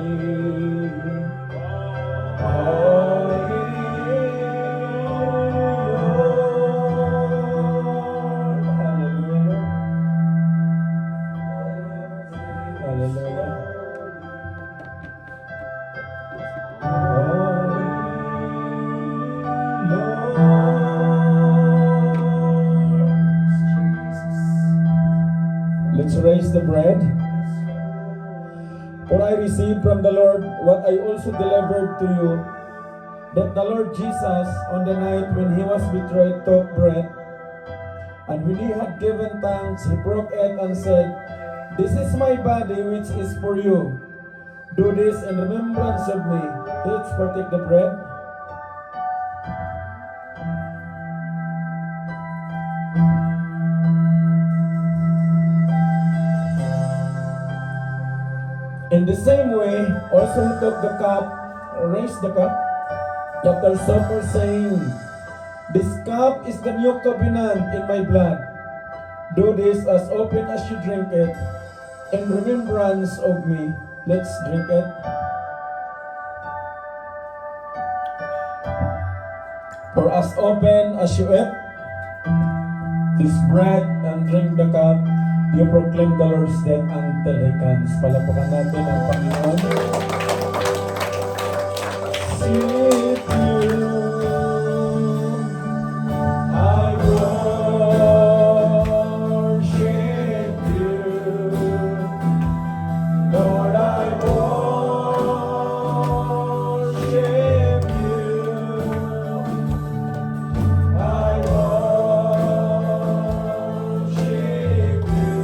Holy. Hallelujah. Hallelujah. Let's raise the bread. For I received from the Lord what I also delivered to you, that the Lord Jesus, on the night when he was betrayed, took bread, and when he had given thanks, he broke it and said, "This is my body which is for you. Do this in remembrance of me." Let's partake the bread. In the same way, also he took the cup, raised the cup, after supper, saying, "This cup is the new covenant in my blood. Do this as often as you drink it, in remembrance of me." Let's drink it. For as often as you eat this bread and drink the cup, you proclaim the Lord's death until He comes. Palapakan natin ang Panginoon. With you, I worship you. Lord, I worship you. I worship you.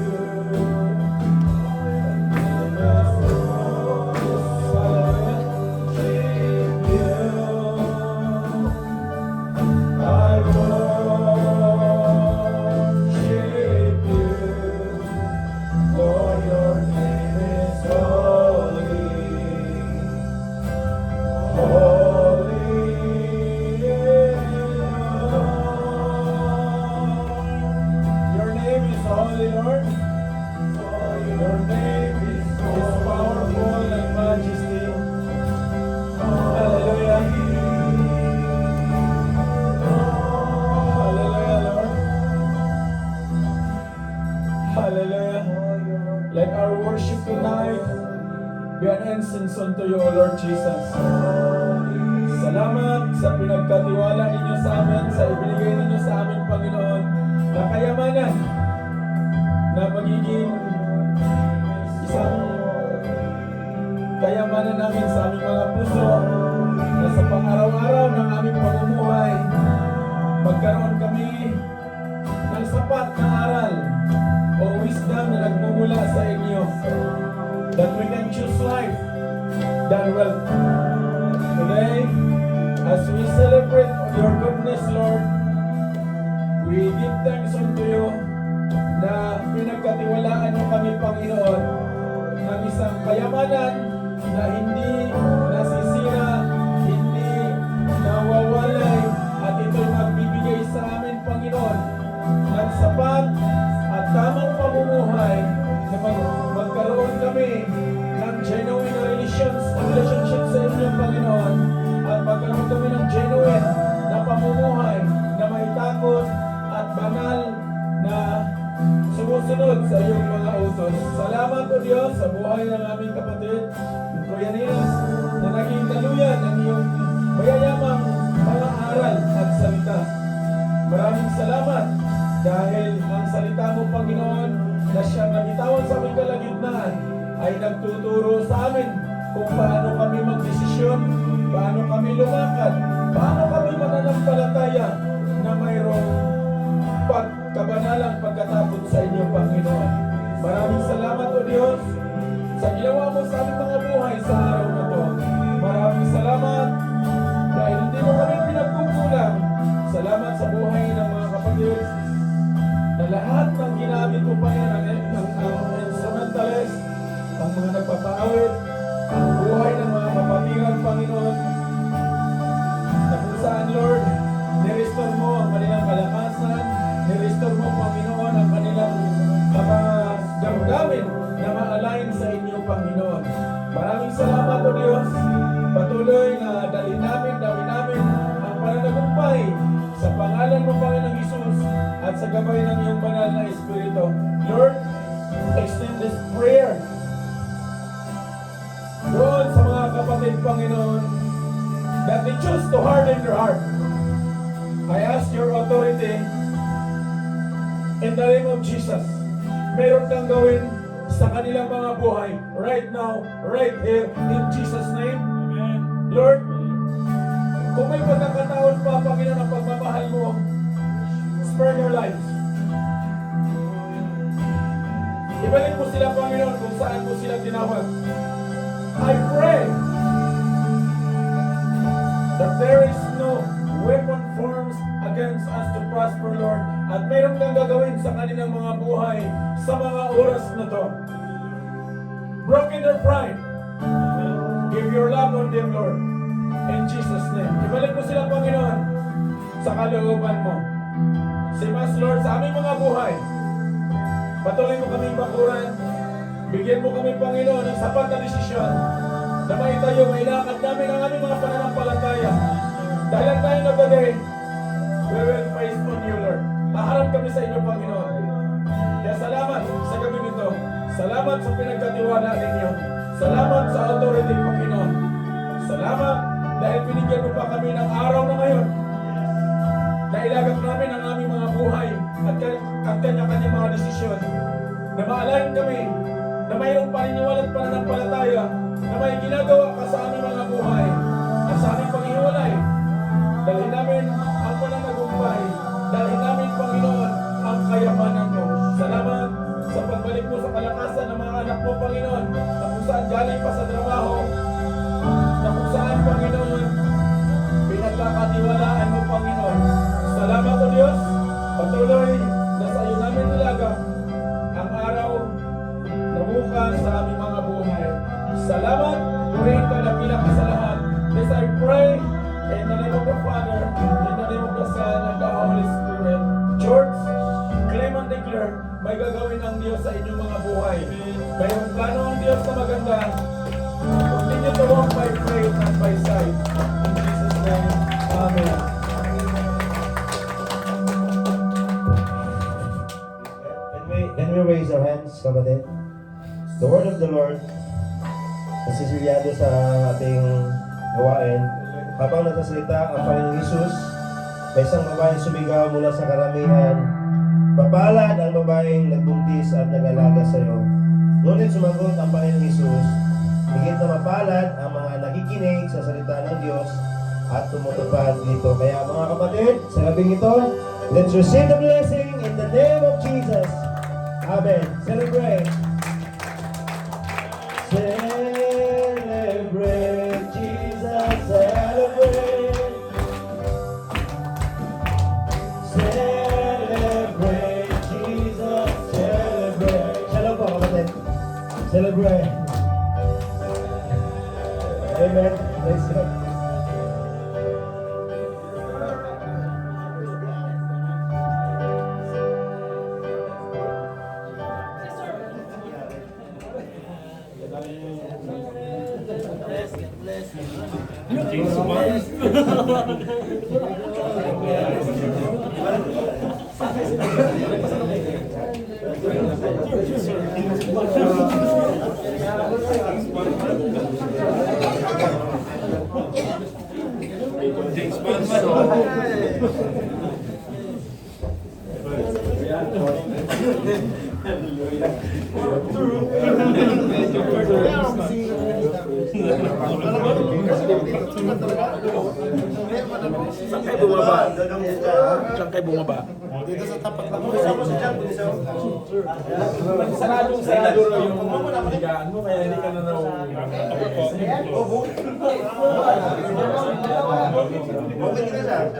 Let our worship tonight be an incense unto you, O Lord Jesus. Salamat sa pinagkatiwala ninyo sa amin, sa ibinigay ninyo sa amin, Panginoon, na kayamanan na magiging isang pangangailangan namin sa aming mga puso na sa pang-araw-araw ng aming pamumuhay, magkaroon kami ng sapat na aral o wisdom na nagmumula sa inyo, that we can choose life than wealth. Today, as we celebrate your goodness, Lord, we give thanks unto you na pinagkatiwalaan mo kami, Panginoon, ng isang kayamanan na hindi nasisira, hindi nawawalay, at ito'y magbibigay sa amin, Panginoon, ng sapat at tamang pamumuhay na magkaroon kami ng genuine relationship sa inyo, Panginoon, at magkaroon kami ng genuine na pamumuhay na may takot at banal na sumusunod sa iyong mga utos. Salamat o Diyos sa buhay ng aming kapatid, Kuya Niels, na naging daluyan ng iyong mayayamang mga aral at salita. Maraming salamat dahil ang salita mo, Panginoon, na siyang nabitawan sa aming kalagitnaan ay nagtuturo sa amin kung paano kami magdesisyon, paano kami lumakad, paano kami mananampalataya na mayroong pagkabanalang pagkatakot sa inyo, Panginoon. Maraming salamat o Diyos sa ginawa mo sa aming mga buhay sa araw na to. Maraming salamat dahil hindi mo kami pinagkukulang. Salamat sa buhay ng mga kapatid na lahat ng ginamit mo, Panginoon, ang instrumentalist, ang mga nagpapaawit, ang buhay ng mga kapatiran, Panginoon, na kung saan, Lord, nirestore mo ang kanilang kalakasan, nirestore mo, Panginoon, ang kanilang mga damdamin na ma-align sa inyo, Panginoon. Maraming salamat o Diyos. Patuloy na dalhin namin ang pananagumpay sa pangalan mo, Panginoong Hesus, at sa gabay ng iyong banal na Espiritu. Lord, extend this prayer doon sa mga kapatid, Panginoon, that they choose to harden their heart. I ask your authority in the name of Jesus. Meron kang gawin sa kanilang mga buhay right now, right here, in Jesus' name. Amen. Lord, kung may pagkakataon pa, Panginoon, ang pagmamahal mo, spare their lives. Ibalik mo sila, Panginoon, kung saan mo sila tinawag. I pray that there is no weapon forms against us to prosper, Lord. At mayroon kang gagawin sa kanilang mga buhay sa mga oras na to. Broken their pride. Give your love on them, Lord. In Jesus' name. Ibalik mo sila, Panginoon, sa kalooban mo. Simas, Lord, sa aming mga buhay. Patuloy mo kaming bakuran. Bigyan mo kami, Panginoon, ng sapat na desisyon na maitayo, mailakad namin ang aming mga pananampalataya. Dahil at tayo na today, we will face on you, Lord. Haharap kami sa inyo, Panginoon. Kaya salamat sa gabi nito. Salamat sa pinagkatiwala ninyo. Salamat sa authority, Panginoon. Salamat dahil binigyan mo pa kami ng araw na ngayon na ilagak namin ang aming mga buhay at kanya-kanya mga desisyon na ma-align kami na mayroong paniniwala at pananampalataya na may ginagawa ka sa aming mga buhay at sa aming paghiwalay. Dalhin namin ang pananagumpay. Dalhin namin, Panginoon, ang kayamanan mo. Salamat sa pagbalik mo sa kalakasan ng mga anak mo, Panginoon, na kung saan galing pa sa trabaho, na kung saan, Panginoon, pinagkakatiwalaan mo, Panginoon. Salamat o Diyos, patuloy na sa iyo namin nilaga ang araw na bukas sa aming mga buhay. Salamat, purihin ka na pinaka sa lahat. This I pray in the name of the Father, in the name of the Son, and the Holy Spirit. Church, claim and declare, may gagawin ang Diyos sa inyong mga buhay. Mayroong plano ang Diyos na maganda. Continue to walk by faith and by sight. In Jesus' name, Amen. Can we raise our hands, kapatid? The word of the Lord, nasisiliado sa ating gawain. Habang nagsasalita ang Panginoong Hesus, may isang babaeng sumigaw mula sa karamihan, "Mapalad ang babaeng nagbuntis at nag-alaga sa iyo." Ngunit sumagot ang Panginoong Hesus, "Higit na mapalad ang mga nakikinig sa salita ng Diyos at tumutupad dito. Kaya mga kapatid, sa gabing ito, let's receive the blessing in the name of Jesus. Amen. Celebrate. Celebrate Jesus, celebrate. Celebrate Jesus, celebrate. Shalom po kapatid. Celebrate. Amen. Praise God. Saan kayo bumaba? Saan kayo bumaba? Dito sa tapat lang. Isa mo si John, isa mo. Sarado yung higaan mo, kaya hindi ka na raw... Okay ka na siya.